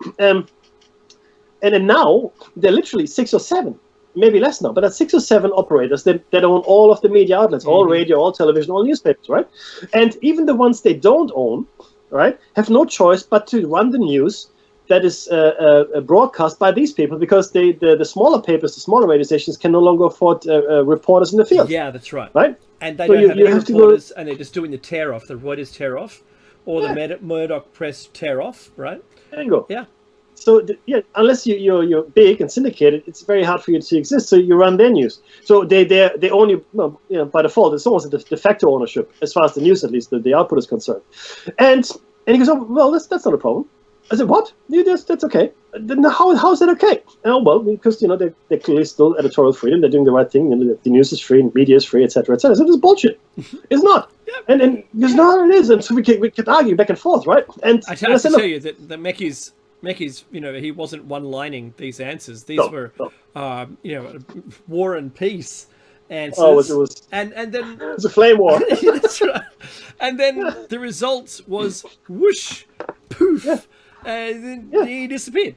And then now they're literally 6 or 7." Maybe less now, but that's 6 or 7 operators that own all of the media outlets, all radio, all television, all newspapers, right? And even the ones they don't own, right, have no choice but to run the news that is broadcast by these people, because the smaller papers, the smaller radio stations can no longer afford reporters in the field. Yeah, that's right. Right? And they So don't have you any have to reporters, and they're just doing the tear-off, the Reuters tear-off, or the Murdoch press tear-off, right? There you go. Yeah. So unless you're big and syndicated, it's very hard for you to exist. So you run their news. So they own you, by default. It's almost a de facto ownership, as far as the news, at least the output is concerned. And he goes, "Oh, well, that's not a problem." I said, "What? That's okay." Then how is that okay? Oh, well, because they're clearly still editorial freedom. They're doing the right thing. The news is free, and media is free, etc., etc. So this is bullshit. It's not. Yeah. And because no, it is. And so we could argue back and forth, right? And I I have to said, tell "Look, you that Mecky's, he wasn't one-lining these answers. These No, were, no. war and peace answers. Oh, it was and then it was a flame war." that's right. And then the result was whoosh, poof, and then he disappeared.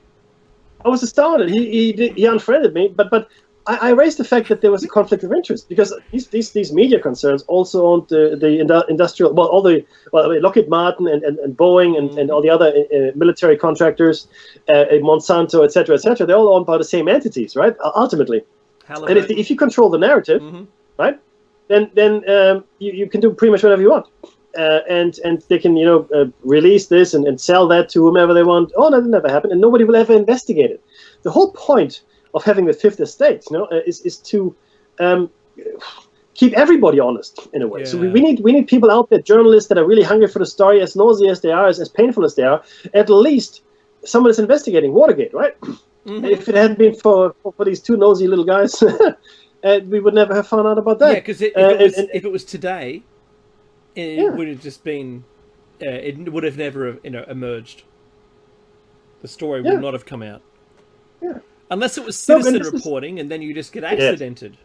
I was astounded. He unfriended me, but I raised the fact that there was a conflict of interest, because these media concerns also owned the industrial, Lockheed Martin and Boeing and all the other military contractors, Monsanto, etc., etc. They're all owned by the same entities, right? Ultimately, and if you control the narrative, right, then you can do pretty much whatever you want. And they can release this and sell that to whomever they want. Oh, that never happened, and nobody will ever investigate it. The whole point of having the Fifth Estate, is to keep everybody honest in a way. Yeah. So we need people out there, journalists that are really hungry for the story, as nosy as they are, as painful as they are. At least someone is investigating Watergate, right? If it hadn't been for these two nosy little guys, we would never have found out about that. Yeah, because if it was today, it would have just been, it would have never emerged. The story would not have come out. Yeah. Unless it was citizen reporting, and then you just get accidented.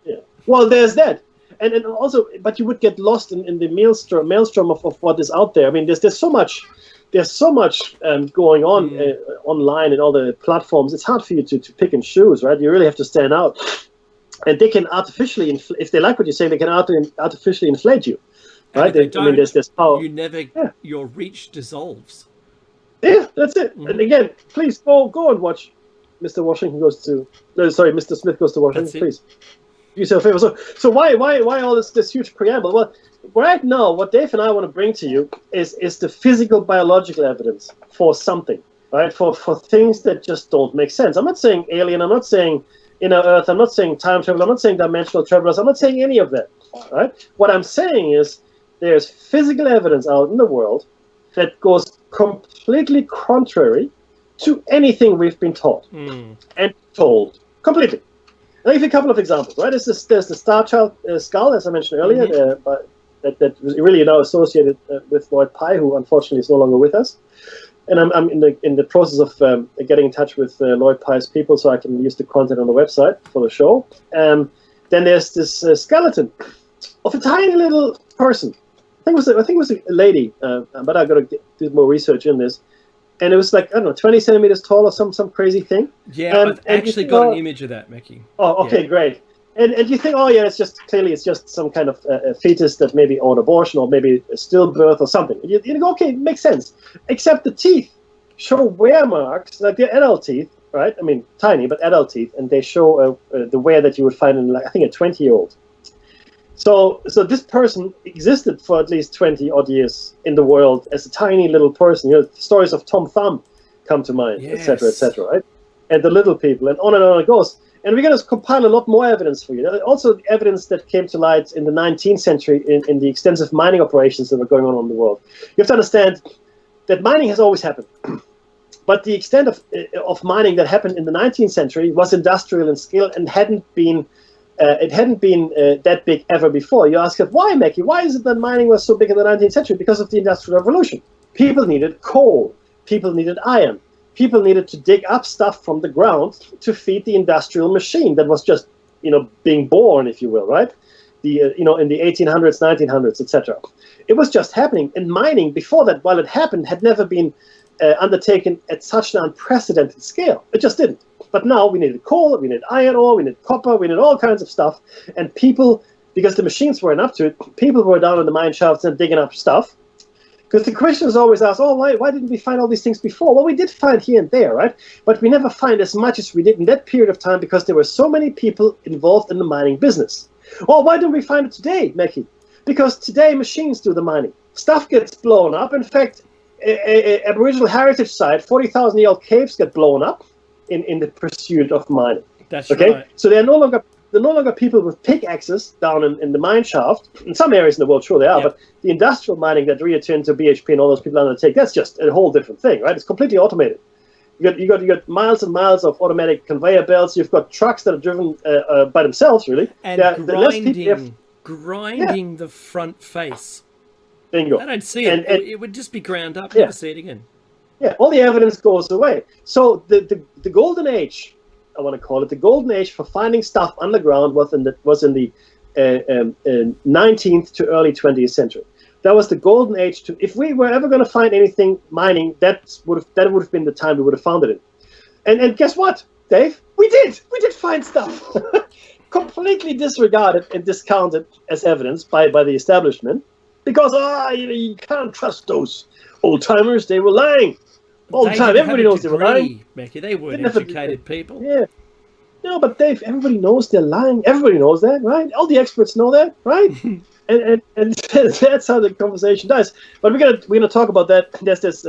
Yeah. Well, there's that, and also, but you would get lost in the maelstrom of what is out there. I mean, there's so much going on online and all the platforms. It's hard for you to pick and choose, right? You really have to stand out, and they can artificially, if they like what you're saying, they can artificially inflate you, right? There's power. Your reach dissolves. Yeah, that's it. And again, please go and watch Mr. Mr. Smith Goes to Washington. Please do yourself a favor. So why all this huge preamble? Well, right now, what Dave and I want to bring to you is the physical, biological evidence for something, right? For things that just don't make sense. I'm not saying alien. I'm not saying inner Earth. I'm not saying time travel. I'm not saying dimensional travelers. I'm not saying any of that, right? What I'm saying is there's physical evidence out in the world that goes completely contrary to anything we've been taught and told. Completely. I'll give you a couple of examples, right? There's the Star Child skull, as I mentioned earlier, that was really now associated with Lloyd Pye, who unfortunately is no longer with us. And I'm in the process of getting in touch with Lloyd Pye's people so I can use the content on the website for the show. Then there's this skeleton of a tiny little person. I think it was a lady, but I got to do more research in this. And it was like, I don't know, 20 centimeters tall or some crazy thing. Yeah, I've actually got an image of that, Mickey. Oh, okay, great. And you think, oh yeah, it's just some kind of a fetus that maybe or an abortion or maybe a stillbirth or something. You go, okay, it makes sense. Except the teeth show wear marks, like the adult teeth, right? I mean, tiny, but adult teeth, and they show the wear that you would find in, like, I think, a 20-year-old. So this person existed for at least 20 odd years in the world as a tiny little person. Stories of Tom Thumb come to mind, etc., right? And the little people, and on it goes. And we're going to compile a lot more evidence for you. Also, evidence that came to light in the 19th century in the extensive mining operations that were going on in the world. You have to understand that mining has always happened. But the extent of mining that happened in the 19th century was industrial in scale and hadn't been that big ever before. You ask, why, Mackie? Why is it that mining was so big in the 19th century? Because of the Industrial Revolution. People needed coal. People needed iron. People needed to dig up stuff from the ground to feed the industrial machine that was just, being born, if you will, right? In the 1800s, 1900s, etc. It was just happening. And mining, before that, while it happened, had never been undertaken at such an unprecedented scale. It just didn't. But now we needed coal, we needed iron ore, we needed copper, we needed all kinds of stuff. And people, because the machines weren't up to it, people were down in the mine shafts and digging up stuff. Because the question is always asked, why didn't we find all these things before? Well, we did find here and there, right? But we never find as much as we did in that period of time because there were so many people involved in the mining business. Well, why don't we find it today, Mackie? Because today machines do the mining. Stuff gets blown up. In fact, a Aboriginal heritage site, 40,000-year-old caves get blown up in the pursuit of mining. That's right. So they're no longer people with pickaxes down in the mine shaft. In some areas in the world, sure they are, but the industrial mining that Rio Tinto, BHP, and all those people undertake, that's just a whole different thing, right? It's completely automated. You got miles and miles of automatic conveyor belts. You've got trucks that are driven by themselves, really. And grinding the front face. Bingo. I don't see it. It would just be ground up. Yeah. Never see it again. Yeah, all the evidence goes away. So the golden age, I want to call it, the golden age for finding stuff underground was in the 19th to early 20th century. That was the golden age. If we were ever going to find anything mining, that would have been the time we would have found it in. And guess what, Dave? We did find stuff. Completely disregarded and discounted as evidence by the establishment because you can't trust those old timers. They were lying all the time. Everybody knows they were lying. Mackie, they weren't educated people. Yeah. No, but Dave, everybody knows they're lying. Everybody knows that, right? All the experts know that, right? and that's how the conversation does. But we're gonna talk about that. There's this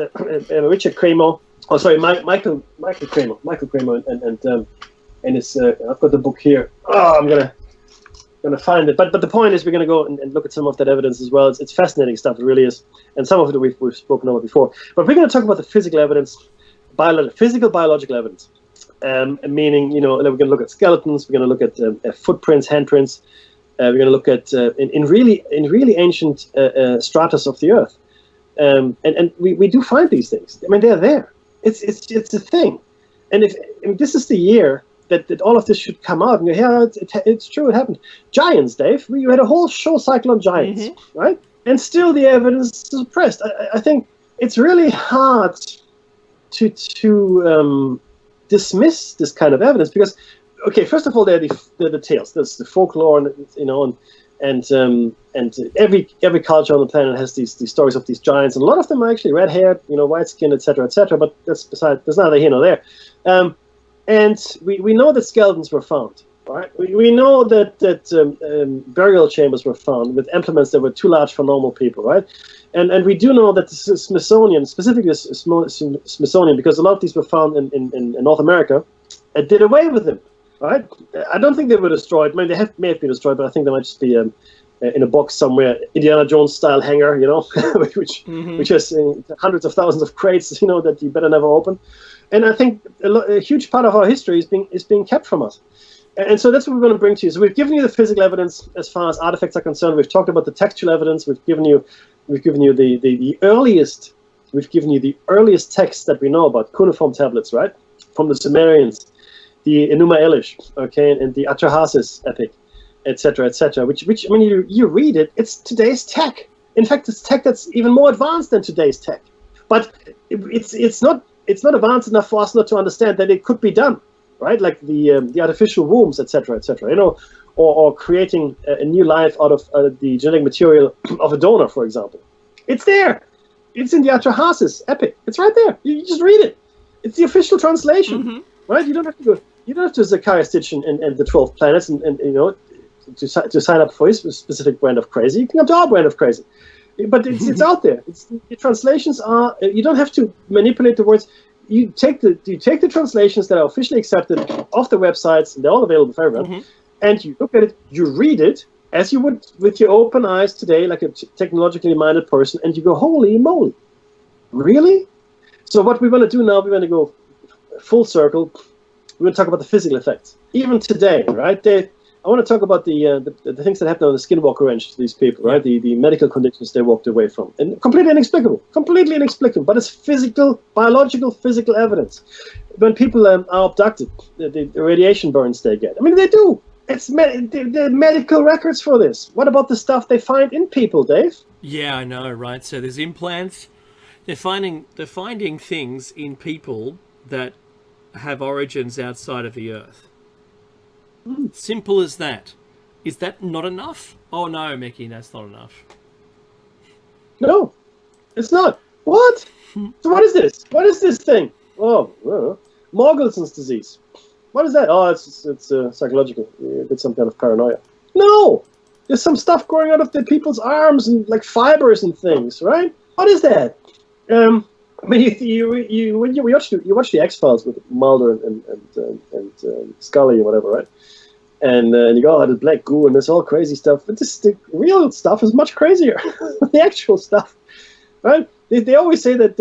Richard Kramer. Oh, sorry, Michael Kramer. Michael Kramer, and it's I've got the book here. Oh, I'm gonna find it. But the point is, we're gonna go and look at some of that evidence as well. It's fascinating stuff. It really is, and some of it we've spoken about before. But we're gonna talk about the physical evidence, physical biological evidence. Meaning, we're going to look at skeletons, we're going to look at footprints, handprints, we're going to look at in really ancient stratus of the earth, and we do find these things. I mean, they're there. It's a thing, and if this is the year that all of this should come out, and it's true, it happened. Giants, Dave, we had a whole show cycle on giants, right? And still the evidence is suppressed. I think it's really hard to dismiss this kind of evidence because, okay, first of all, they're the tales. There's the folklore, and every culture on the planet has these stories of these giants, and a lot of them are actually red-haired, white skin, etc., etc. But that's neither here nor there. And we know that skeletons were found, right? We know that burial chambers were found with implements that were too large for normal people, right? And we do know that the Smithsonian, specifically the Smithsonian, because a lot of these were found in North America, did away with them, right? I don't think they were destroyed. I mean, they may have been destroyed, but I think they might just be in a box somewhere, Indiana Jones style hangar, which has hundreds of thousands of crates, that you better never open. And I think a huge part of our history is being kept from us. And so that's what we're going to bring to you. So we've given you the physical evidence as far as artifacts are concerned. We've talked about the textual evidence. We've given you the earliest. We've given you the earliest texts that we know about, cuneiform tablets, right, from the Sumerians, the Enuma Elish, okay, and the Atrahasis epic, etc., etc. Which I mean, you read it, it's today's tech. In fact, it's tech that's even more advanced than today's tech. But it's not advanced enough for us not to understand that it could be done. Right, like the artificial wombs, etc., or creating a new life out of the genetic material of a donor, for example. It's there. It's in the Atrahasis epic. It's right there. You just read it. It's the official translation, right? You don't have to go. You don't have to Zechariah Stitch and the 12 planets and to sign up for a specific brand of crazy, you can come to our brand of crazy. But it's out there. The translations are. You don't have to manipulate the words. You take the translations that are officially accepted off the websites, and they're all available for everyone. And you look at it, you read it as you would with your open eyes today, like a technologically minded person, and you go, "Holy moly, really?" So what we want to do now, we want to go full circle. We're going to talk about the physical effects, even today, right? I want to talk about the things that happen on the skinwalker ranch to these people, right? The medical conditions they walked away from. And completely inexplicable, but it's biological physical evidence. When people are abducted, the radiation burns they get. I mean, they do. It's the medical records for this. What about the stuff they find in people, Dave? Yeah, I know, right? So there's implants. They're finding things in people that have origins outside of the Earth. Simple as that. Is that not enough? Oh no, Mickey, that's not enough. No, it's not. What? So what is this? What is this thing? Oh, Morgelson's disease. What is that? Oh, it's psychological. It's some kind of paranoia. No, there's some stuff growing out of the people's arms and like fibers and things, right? What is that? I mean, when you watch the X-Files with Mulder and Scully or whatever, right? And you go, oh, the black goo and this all crazy stuff. But the real stuff is much crazier. The actual stuff, right? They always say that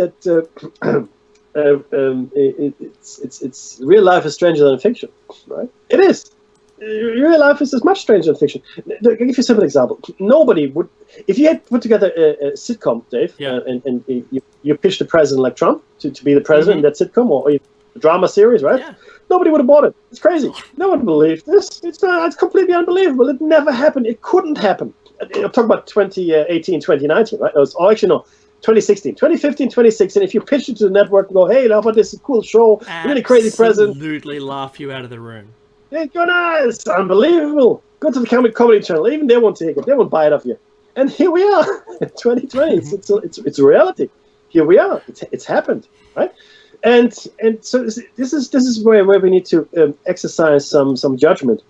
it's real life is stranger than fiction, right? It is. Real life is as much stranger than fiction. I'll give you a simple example. Nobody would, if you had put together a sitcom, Dave, and you pitched the president like Trump to be the president in that sitcom or a drama series, right? Yeah. Nobody would have bought it. It's crazy. No one believed this. It's completely unbelievable. It never happened. It couldn't happen. I'm talking about 2018, 2019, right? Actually, no. 2016, 2015, 2016. If you pitch it to the network and go, hey, how about this cool show, really crazy president. Absolutely laugh you out of the room. They go, no, it's unbelievable. Go to the comedy channel. Even they won't take it. They won't buy it off you. And here we are, 2020. It's a reality. Here we are. It's happened, right? And so this is where we need to exercise some judgment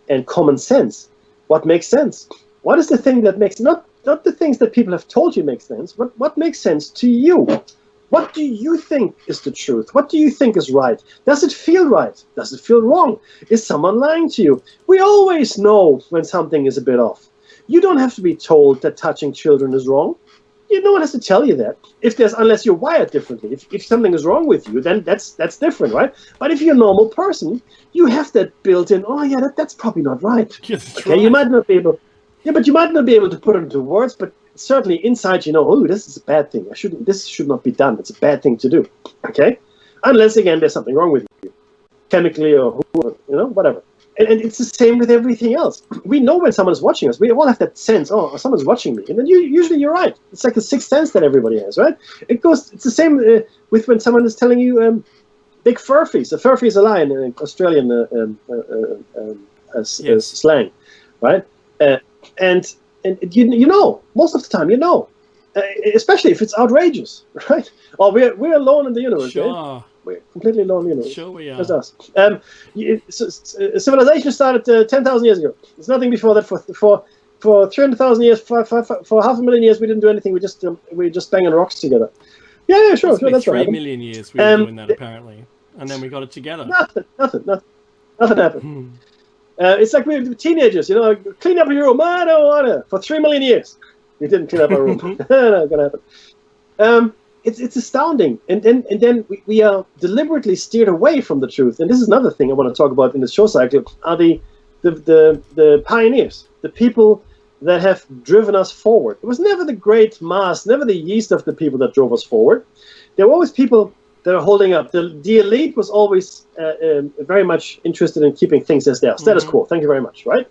and common sense. What makes sense? What is the thing that makes not the things that people have told you make sense, but what makes sense to you? What do you think is the truth? What do you think is right? Does it feel right? Does it feel wrong? Is someone lying to you? We always know when something is a bit off. You don't have to be told that touching children is wrong. No one has to tell you that. Unless you're wired differently. If something is wrong with you, then that's different, right? But if you're a normal person, you have that built in. Oh yeah, that's probably not right. Yes, okay, right. You might not be able. Yeah, but you might not be able to put it into words. But certainly inside, oh, this is a bad thing. This should not be done. It's a bad thing to do. Okay, unless again there's something wrong with you, chemically or whatever. And it's the same with everything else. We know when someone is watching us. We all have that sense, oh, someone's watching me. And then usually you're right. It's like a sixth sense that everybody has, right? It's the same with when someone is telling you big furfies. A furphy is a lie in Australian slang, right? And most of the time, especially if it's outrageous, right? Oh, we're alone in the universe, sure. Right? We're completely alone, Sure we are. Just us. Civilization started 10,000 years ago. There's nothing before that. For 300,000 years, for 500,000 years, we didn't do anything. We just banging rocks together. Yeah, sure, that's right. 3 million years we were doing that apparently, and then we got it together. Nothing happened. It's like we were teenagers, clean up your room. I don't want to. For 3 million years, we didn't clean up our room. Not gonna happen. It's astounding, and then we are deliberately steered away from the truth. And this is another thing I want to talk about in this show cycle: are the pioneers, the people that have driven us forward. It was never the great mass, never the yeast of the people that drove us forward. There were always people that are holding up. The elite was always very much interested in keeping things as they are, status quo. Thank you very much, right?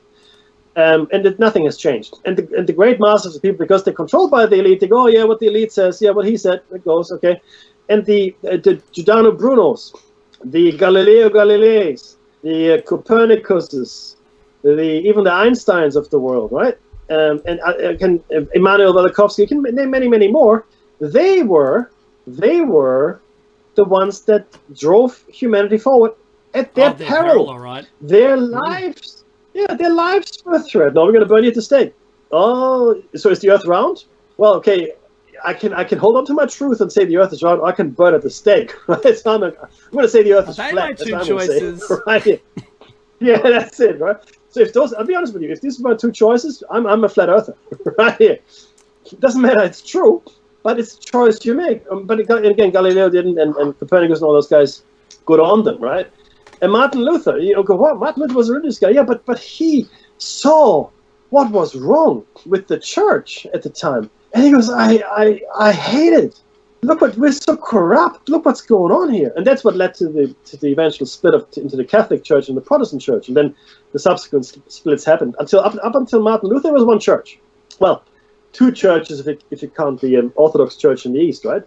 And that nothing has changed. And the great masses of people, because they're controlled by the elite, they go, oh yeah, what the elite says, yeah, what he said, it goes, okay. And the Giordano Brunos, the Galileo Galileis, the Copernicuses, even the Einsteins of the world, right? And Immanuel Velikovsky, you can name many, many more. They were the ones that drove humanity forward at their peril. All right. Their lives. Yeah, their lives were threatened. No, we're going to burn you at the stake. Oh, so is the Earth round? Well, okay, I can hold on to my truth and say the Earth is round. Or I can burn at the stake, right? So I'm going to say the Earth is They flat. my That's two what I'm gonna say, choices. right? Yeah, that's it, right? So if those, I'll be honest with you, if these are my two choices, I'm a flat earther, right here. It doesn't matter, it's true, but it's a choice you make. But again, Galileo didn't, and Copernicus and all those guys, good on them, right? And Martin Luther, go, what? Martin Luther was a religious guy, yeah, but he saw what was wrong with the church at the time, and he goes, I hate it. Look what we're so corrupt. Look what's going on here, and that's what led to the eventual split into the Catholic Church and the Protestant Church, and then the subsequent splits happened until up until Martin Luther was one church. Well, two churches if you count the Orthodox Church in the East, right?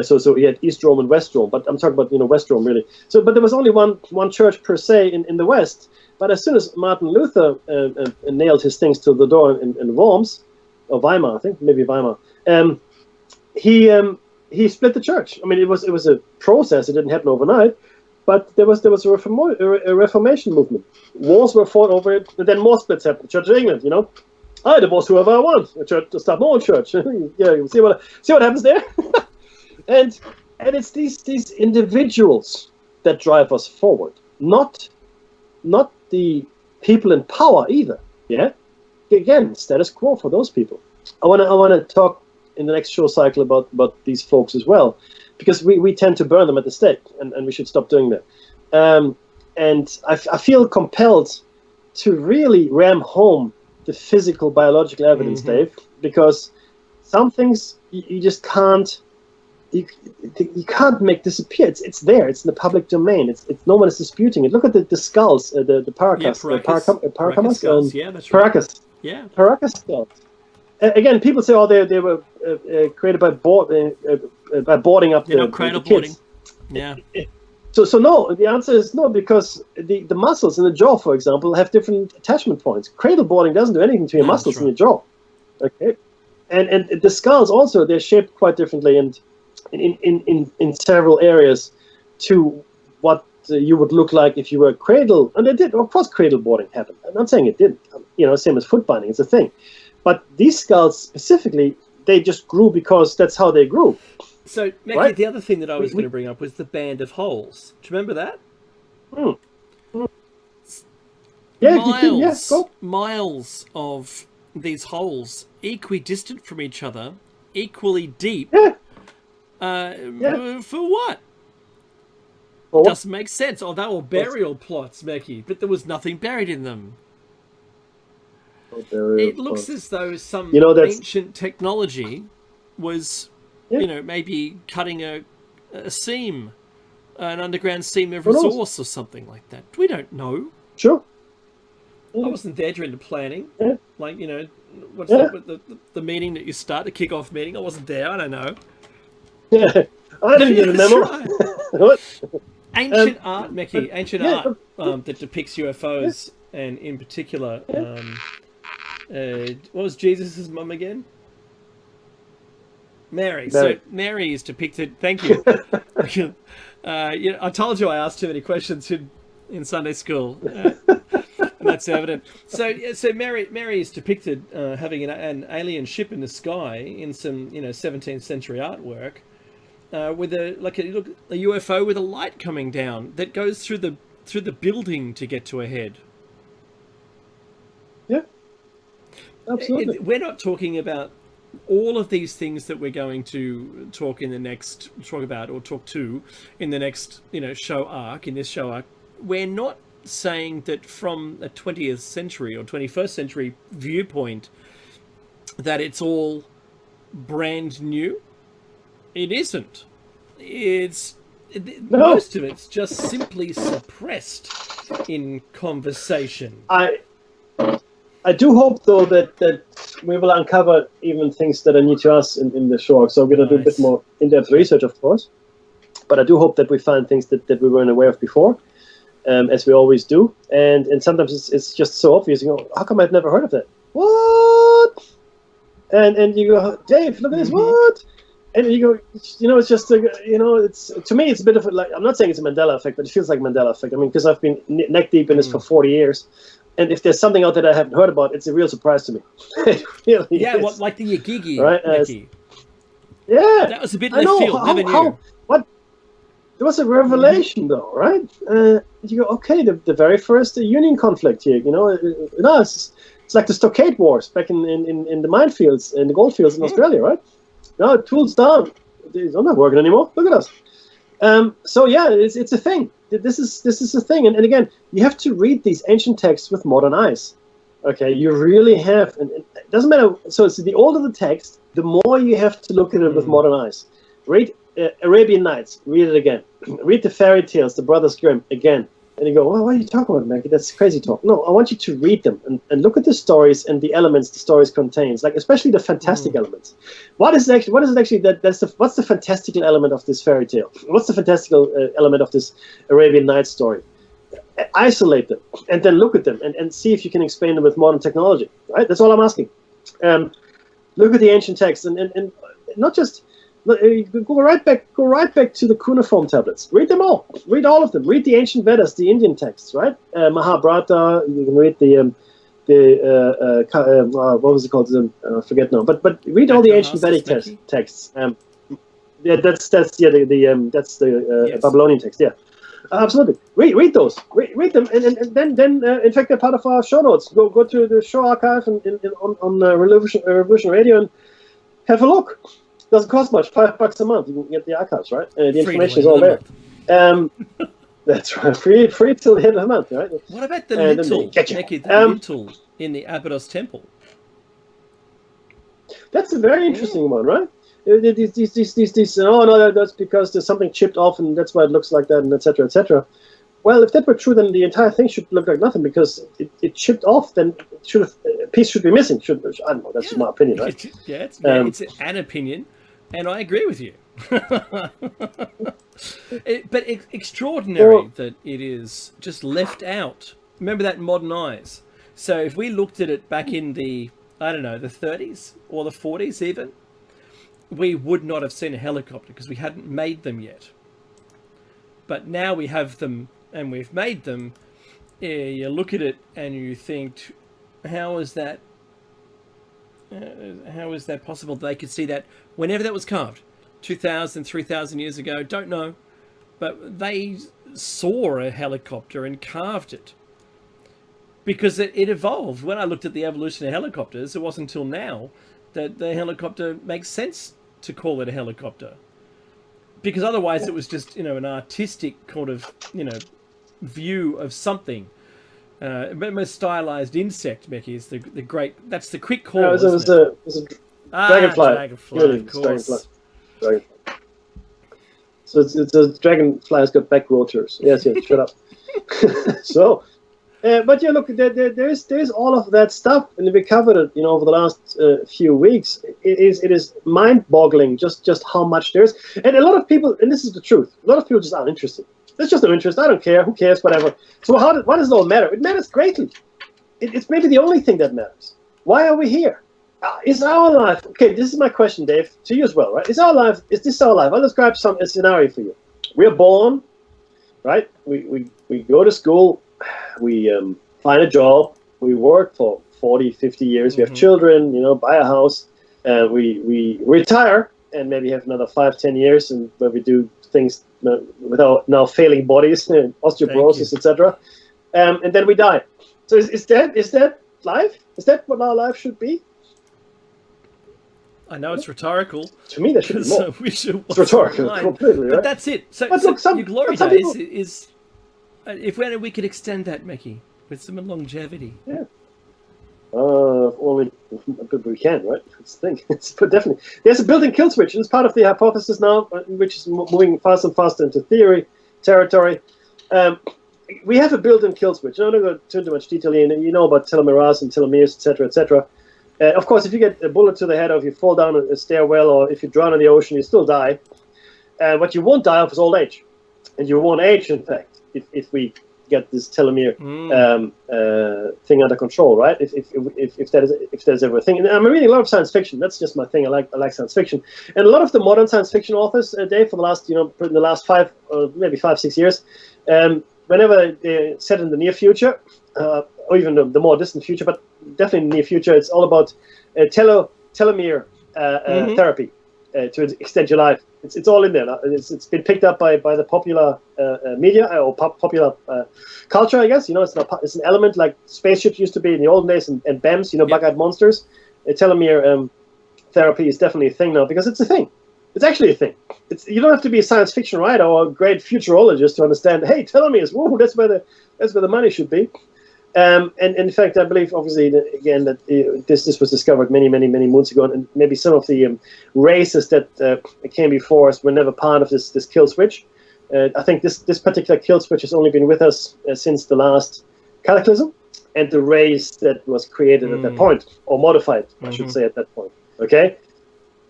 So he had East Rome and West Rome, but I'm talking about West Rome really. So, but there was only one church per se in the West. But as soon as Martin Luther nailed his things to the door in Worms, or Weimar, I think maybe Weimar, he split the church. I mean, it was a process. It didn't happen overnight, but there was a Reformation movement. Wars were fought over it, and then more splits happened. The Church of England, I divorce whoever I want. The church to start my own church. Yeah, you see what happens there. and it's these individuals that drive us forward, not the people in power either. Yeah, again, status quo for those people. I want to talk in the next show cycle about these folks as well, because we tend to burn them at the stake, and we should stop doing that. And I feel compelled to really ram home the physical, biological evidence, Dave, because some things you just can't. You can't make disappear. It's there. It's in the public domain. It's no one is disputing it. Look at the skulls, the Paracas, Paracas skulls. Yeah, that's right. Paracas. Yeah, Paracas skulls. Again, people say, they were created by boarding up the cradle boarding. Yeah. So no, the answer is no, because the muscles in the jaw, for example, have different attachment points. Cradle boarding doesn't do anything to your muscles in your jaw. Okay, and the skulls also, they're shaped quite differently and in several areas to what you would look like if you were cradle. And they did, of course, cradle boarding happened. I'm not saying it didn't. Same as foot binding, it's a thing. But these skulls specifically, they just grew because that's how they grew. So, Mackie, right? The other thing that I was going to bring up was the band of holes. Do you remember that? Yeah, miles of these holes, equidistant from each other, equally deep. For what? Doesn't make sense. Oh, they were burial plots, Mackie, but there was nothing buried in them. It looks as though some ancient technology was, maybe cutting a seam, an underground seam of resource or something like that. We don't know. Sure. I wasn't there during the planning. Yeah. Like, what's the meeting that you start, the kick-off meeting? I wasn't there. I don't know. Yeah, I didn't get a memo. Right. Ancient art, Mackie. Ancient art that depicts UFOs, and in particular, what was Jesus' mum again? Mary. So Mary is depicted. Thank you. I told you I asked too many questions in Sunday school. That's evident. So Mary is depicted having an alien ship in the sky in some 17th century artwork, with a UFO with a light coming down that goes through the building to get to a head. Yeah, absolutely. We're not talking about all of these things that we're going to talk to in the next show arc. In this show arc, we're not saying that from a 20th century or 21st century viewpoint that it's all brand new. It isn't. Most of it's just simply suppressed in conversation. I do hope, though, that we will uncover even things that are new to us in the show. So we're going to do a bit more in-depth research, of course. But I do hope that we find things that we weren't aware of before, as we always do. And sometimes it's just so obvious. How come I've never heard of that? What? And you go, Dave, look at this. What? And you go, it's just, it's, to me, it's a bit of I'm not saying it's a Mandela effect, but it feels like Mandela effect. I mean, because I've been neck deep in this for 40 years. And if there's something out there that I haven't heard about, it's a real surprise to me. It really is. What, like the Yagigi, right? Mickey? Yeah. That was a bit left field. Never knew. There was a revelation, though, right? You go, okay, the very first Union conflict here, it's like the Stockade Wars back in the minefields, in the goldfields in Australia, right? No, tools down. They're not working anymore. Look at us. So yeah, it's a thing. This is a thing, and again, you have to read these ancient texts with modern eyes. Okay, you really have, and it doesn't matter. So it's the older the text, the more you have to look at it with modern eyes. Read Arabian Nights. Read it again. Read the fairy tales, the Brothers Grimm again. And you go, well, what are you talking about, Maggie? That's crazy talk. No, I want you to read them and look at the stories and the elements the stories contains, like especially the fantastic elements. What is it actually what's the fantastical element of this fairy tale? What's the fantastical element of this Arabian Nights story? Isolate them and then look at them and see if you can explain them with modern technology. Right? That's all I'm asking. Look at the ancient texts and not just. Go right back to the cuneiform tablets. Read them all. Read all of them. Read the ancient Vedas, the Indian texts, right? Mahabharata. You can read what was it called? I forget now. But read all the ancient Vedic texts. That's the Babylonian text. Yeah, absolutely. Read those. Read them, and then in fact they're part of our show notes. Go to the show archive on Revolution Radio and have a look. Doesn't cost much, $5 a month. You can get the archives, right? The information is all there. That's right, free till the end of the month, right? What about the lintel in the Abydos temple? That's a very interesting one, right? These oh no, that's because there's something chipped off, and that's why it looks like that, and etc. etc. Well, if that were true, then the entire thing should look like nothing because it chipped off. Then a piece should be missing. I don't know. That's my opinion, right? It's an opinion. And I agree with you. But extraordinary that it is just left out. Remember that modern eyes. So if we looked at it back in the 30s or the 40s even, we would not have seen a helicopter because we hadn't made them yet. But now we have them and we've made them. You look at it and you think, how is that possible? They could see that whenever that was carved, 2,000, 3,000 years ago, don't know. But they saw a helicopter and carved it. Because it evolved. When I looked at the evolution of helicopters, it wasn't until now that the helicopter makes sense to call it a helicopter. Because otherwise it was just, an artistic kind of, view of something. Most stylized insect, Mickey, is the great. That's the quick call. No, it was a dragonfly. Dragonfly, of course. Dragonfly. So it's a dragonfly has got back rotors. Yes, shut up. So, but yeah, look, there's all of that stuff, and we covered it, over the last few weeks. It is mind-boggling just how much there is, and a lot of people, and this is the truth, a lot of people just aren't interested. There's just no interest. I don't care. Who cares? Whatever. So why does it all matter? It matters greatly. It's maybe the only thing that matters. Why are we here? Is our life... Okay, this is my question, Dave, to you as well, right? Is this our life? I'll describe a scenario for you. We're born, right? We go to school. We find a job. We work for 40, 50 years. We have children, buy a house. We retire and maybe have another 5, 10 years and where we do things with our now failing bodies, osteoporosis, etc. And then we die. So is that life? Is that what our life should be? I know it's rhetorical. To me, there should be more. It's rhetorical, completely, right? But that's it. So look, your glory days is... If we could extend that, Mickey, with some longevity. Yeah. Only we can, right? That's the thing. But definitely, there's a built-in kill switch, and it's part of the hypothesis now, which is moving faster and faster into theory territory. We have a built-in kill switch. I'm not going to go into much detail here. You know about telomerase and telomeres, etc., etc. Of course, if you get a bullet to the head, or if you fall down a stairwell, or if you drown in the ocean, you still die. What you won't die of is old age, and you won't age, in fact, if we get this telomere thing under control, right? If there's ever a thing, and I'm reading a lot of science fiction. That's just my thing. I like science fiction, and a lot of the modern science fiction authors, Dave, for the last in the last 5 or maybe 5, 6 years, whenever set in the near future, or even the more distant future, but definitely in the near future, it's all about telomere therapy to extend your life. It's all in there. It's been picked up by the popular media or popular culture, I guess. It's an element like spaceships used to be in the olden days, and BAMs, bug-eyed monsters. Telomere therapy is definitely a thing now because it's a thing. It's actually a thing. You don't have to be a science fiction writer or a great futurologist to understand. Hey, telomeres, whoa, that's where the money should be. And in fact, I believe, obviously, that this was discovered many moons ago, and maybe some of the races that came before us were never part of this kill switch. I think this particular kill switch has only been with us since the last cataclysm, and the race that was created at that point, or modified, I should say, at that point. Okay,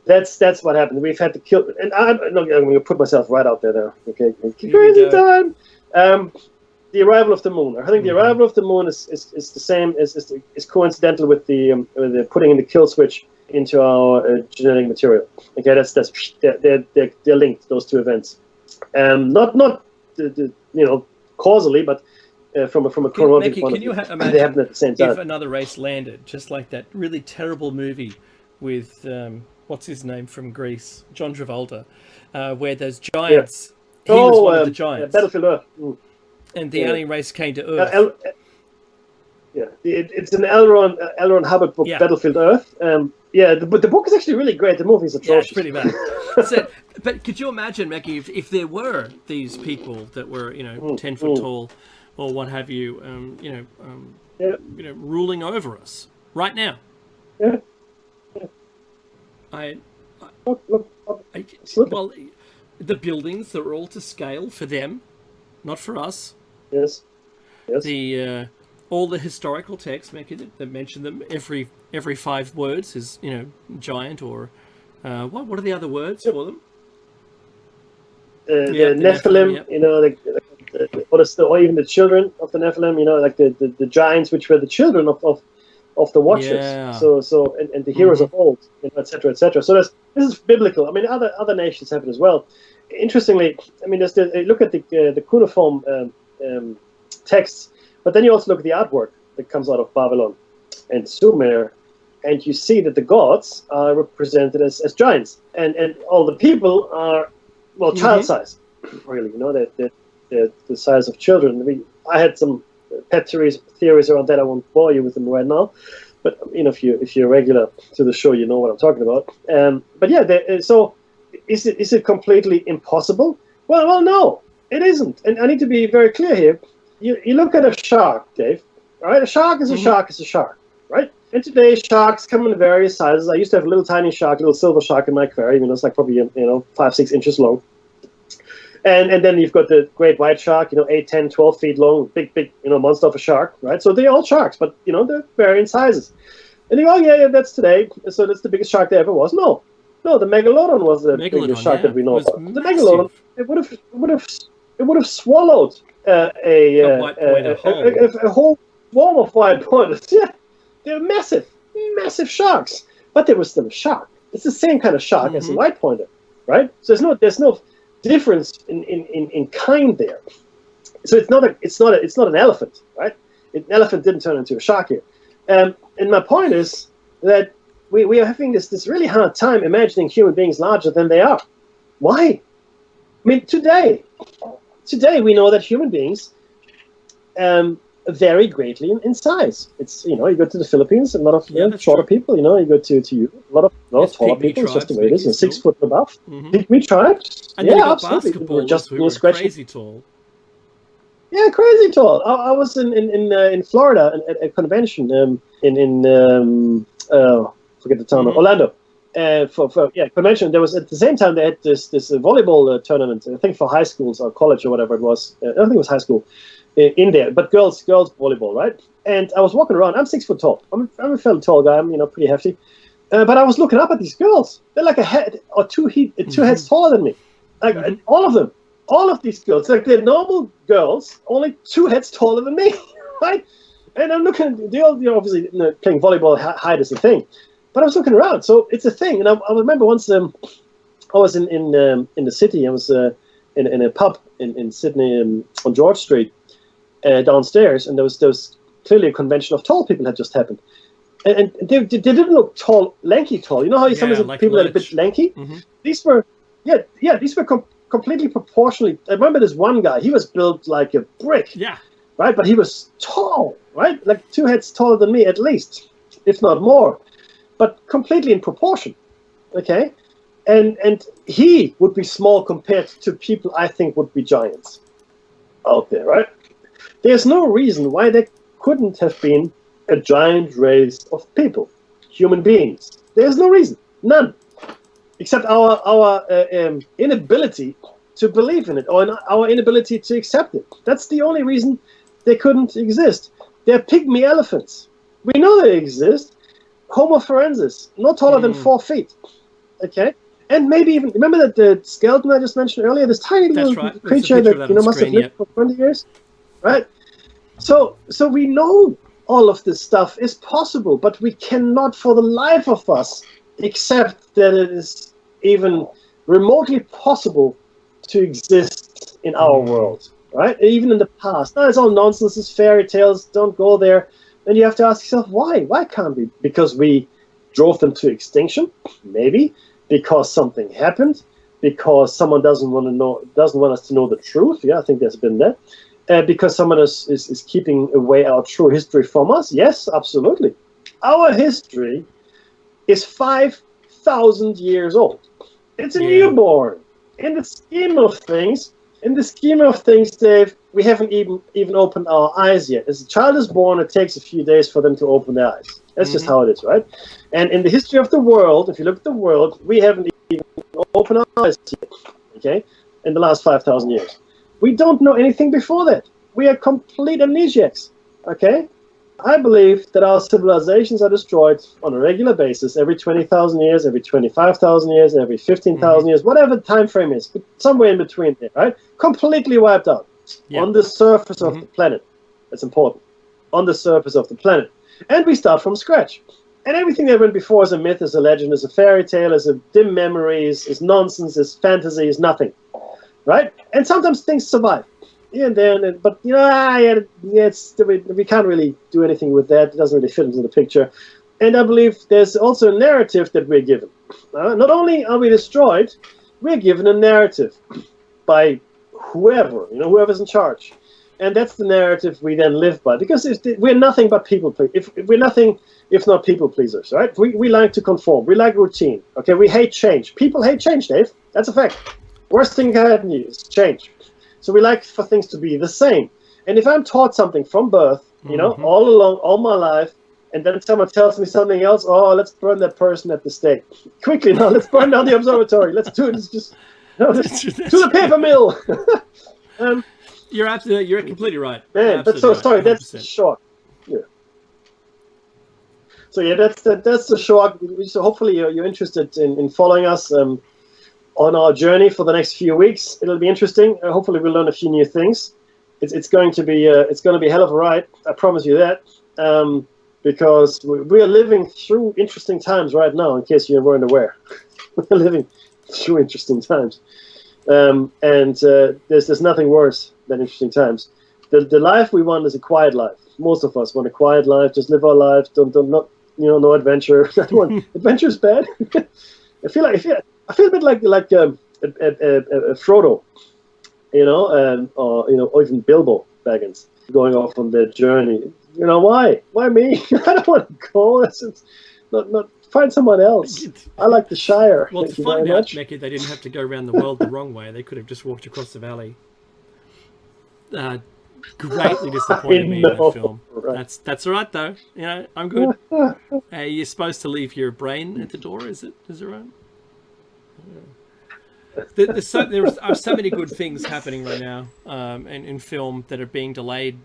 that's what happened. We've had to kill, and I'm going to put myself right out there now. Okay, crazy time. The arrival of the moon. I think the arrival of the moon is the same is coincidental with the putting in the kill switch into our genetic material. Okay, they're linked, those two events. Not causally, but from a chronological point of view. They happen at the same time. If another race landed, just like that really terrible movie with what's his name from Greece, John Travolta, where those giants. Yeah. He was one of the giants. Battlefield Earth. And the alien race came to Earth. It's an L. Ron Hubbard book, Battlefield Earth. But the book is actually really great. The movie is atrocious. Yeah, it's pretty bad. But could you imagine, Mackie, if there were these people that were 10 foot tall or what have you, ruling over us right now? Yeah. Well, the buildings that are all to scale for them, not for us. Yes. The all the historical texts that mention them every 5 words is giant or what are the other words for them? The Nephilim, or even the children of the Nephilim, like the giants, which were the children of the Watchers. Yeah. So and the heroes of old, etc., etc. So this is biblical. I mean, other nations have it as well. Interestingly, I mean, look at the cuneiform texts, but then you also look at the artwork that comes out of Babylon and Sumer, and you see that the gods are represented as giants, and all the people are child size, really. They're the size of children. I had some pet theories around that. I won't bore you with them right now, but if you're regular to the show, you know what I'm talking about. But yeah, so. Is it completely impossible? Well, no, it isn't. And I need to be very clear here. You look at a shark, Dave. All right, a shark is a shark is a shark, right? And today sharks come in various sizes. I used to have a little tiny shark, a little silver shark in my aquarium. It's like probably 5-6 inches long. And then you've got the great white shark, 8, 10, 12 feet long, big monster of a shark, right? So they're all sharks, but they're varying sizes. And you go, yeah, that's today. So that's the biggest shark there ever was. No, the megalodon was the biggest shark that we know about. The megalodon, it would have swallowed a whole swarm of white pointers. Yeah, they're massive sharks, but they were still a shark. It's the same kind of shark as a white pointer, right? So there's no difference in kind there. So it's not an elephant, right? An elephant didn't turn into a shark here. And my point is that we are having this really hard time imagining human beings larger than they are. Why? I mean, today we know that human beings vary greatly in size. It's you go to the Philippines, a lot of shorter people. You go to Europe, a lot of taller people. It's just the way it is. 6 foot and above. Pygmy tribes. And yeah, absolutely. Just who were crazy tall. Yeah, crazy tall. I was in Florida at a convention forget the town, Orlando. For convention. There was at the same time they had this volleyball tournament. I think for high schools or college or whatever it was. I think it was high school in there, but girls volleyball, right? And I was walking around. I'm 6 foot tall. I'm a fairly tall guy. I'm pretty hefty. But I was looking up at these girls. They're like a head or two heads taller than me. Like all of them. All of these girls, like they're normal girls, only 2 heads taller than me, right? And I'm looking, they all, obviously playing volleyball, height is a thing. But I was looking around, so it's a thing. And I remember once I was in the city. I was in a pub in Sydney on George Street, downstairs, and there was clearly a convention of tall people had just happened. And they didn't look tall, lanky tall. You know how sometimes like people are a bit lanky? Mm-hmm. These were, these were completely proportionally. I remember this one guy, he was built like a brick. Yeah. Right? But he was tall, right? Like 2 heads taller than me at least, if not more. But completely in proportion, okay? And he would be small compared to people I think would be giants out there, right? There's no reason why there couldn't have been a giant race of people, human beings. There's no reason, none, except our inability to believe in it, or our inability to accept it. That's the only reason they couldn't exist. They're pygmy elephants. We know they exist. Homo forensis, no taller than 4 feet. Okay, and maybe even remember that the skeleton I just mentioned earlier. This tiny little creature that must have lived for 20 years, right? So we know all of this stuff is possible, but we cannot, for the life of us, accept that it is even remotely possible to exist in our world, right? Even in the past. No, it's all nonsense. It's fairy tales. Don't go there. And you have to ask yourself, why? Why can't we? Because we drove them to extinction? Maybe. Because something happened? Because someone doesn't want us to know the truth? Yeah, I think there's been that. Because someone is keeping away our true history from us? Yes, absolutely. Our history is 5,000 years old. It's a newborn. In the scheme of things, Dave, we haven't even opened our eyes yet. As a child is born, it takes a few days for them to open their eyes. That's just how it is, right? And in the history of the world, if you look at the world, we haven't even opened our eyes yet, okay, in the last 5,000 years. We don't know anything before that. We are complete amnesiacs, okay? I believe that our civilizations are destroyed on a regular basis every 20,000 years, every 25,000 years, every 15,000 years, whatever the time frame is, but somewhere in between there, right? Completely wiped out on the surface of the planet. That's important. On the surface of the planet. And we start from scratch. And everything that went before is a myth, is a legend, is a fairy tale, is a dim memory, is nonsense, is fantasy, is nothing, right? And sometimes things survive. Here and there, but we can't really do anything with that. It doesn't really fit into the picture. And I believe there's also a narrative that we're given. Not only are we destroyed, we're given a narrative by whoever's in charge. And that's the narrative we then live by. Because we're nothing but people. If we're nothing if not people pleasers, right? We like to conform. We like routine. Okay, we hate change. People hate change, Dave. That's a fact. Worst thing can happen to you is change. So we like for things to be the same. And if I'm taught something from birth, all along, all my life, and then someone tells me something else, let's burn that person at the stake. Quickly, now, let's burn down the observatory. Let's do it. Let's just to the paper mill. You're completely right. Man, but so sorry, 100%. That's the shock. Yeah. So yeah, that's the shock. So hopefully you're interested in following us on our journey for the next few weeks. It'll be interesting. Hopefully we'll learn a few new things. It's going to be a hell of a ride. I promise you that. Because we are living through interesting times right now. In case you weren't aware, we're living through interesting times, and there's nothing worse than interesting times. The life we want is a quiet life. Most of us want a quiet life. Just live our lives. Don't no adventure. Adventure is bad. I feel a bit like Frodo, or even Bilbo Baggins going off on their journey. Why? Why me? I don't want to go. It's not find someone else. I like the Shire. Well, to find out, Mecca, they didn't have to go around the world the wrong way. They could have just walked across the valley. Greatly disappointed me in that film. Right. That's all right though. I'm good. You're supposed to leave your brain at the door. Is it right? There are so many good things happening right now in film that are being delayed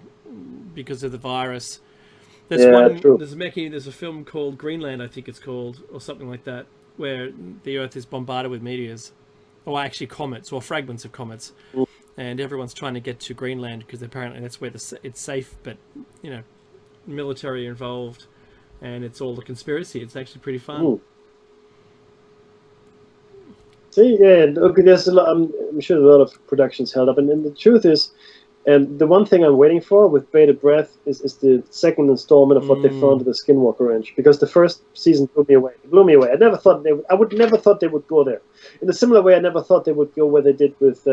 because of the virus. There's a film called Greenland, I think it's called, or something like that, where the Earth is bombarded with meteors, or actually comets, or fragments of comets, and everyone's trying to get to Greenland because apparently that's where it's safe, but military involved, and it's all a conspiracy. It's actually pretty fun. Ooh. See, yeah, okay, there's a lot. I'm sure there's a lot of productions held up, and the truth is, And the one thing I'm waiting for with Bated Breath is the second installment of what they found to the Skinwalker Ranch, because the first season blew me away. It blew me away. I never thought I would never thought they would go there. In a similar way, I never thought they would go where they did with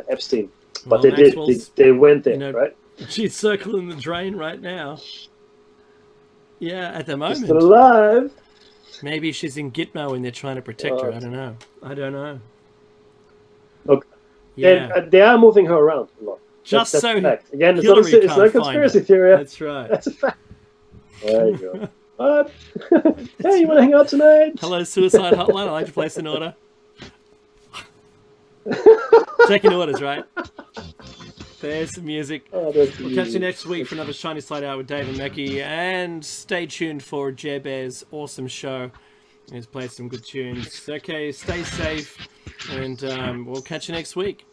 Epstein, but they did. They went there, right? She's circling the drain right now. Yeah, at the moment. Still alive. Maybe she's in Gitmo and they're trying to protect her. I don't know. Look, yeah, they are moving her around a lot. Just that's so a fact. Again, it's Hillary not a conspiracy theory. That's right. That's a fact. There you go. Hey, you want to hang out tonight? Hello, suicide hotline. I'd like to place an order. Taking orders, right? There's some music. We'll catch you next week for another Shiny Side Out with Dave and Mecky. And stay tuned for Jer Bear's awesome show. He's played some good tunes. Okay, stay safe. And we'll catch you next week.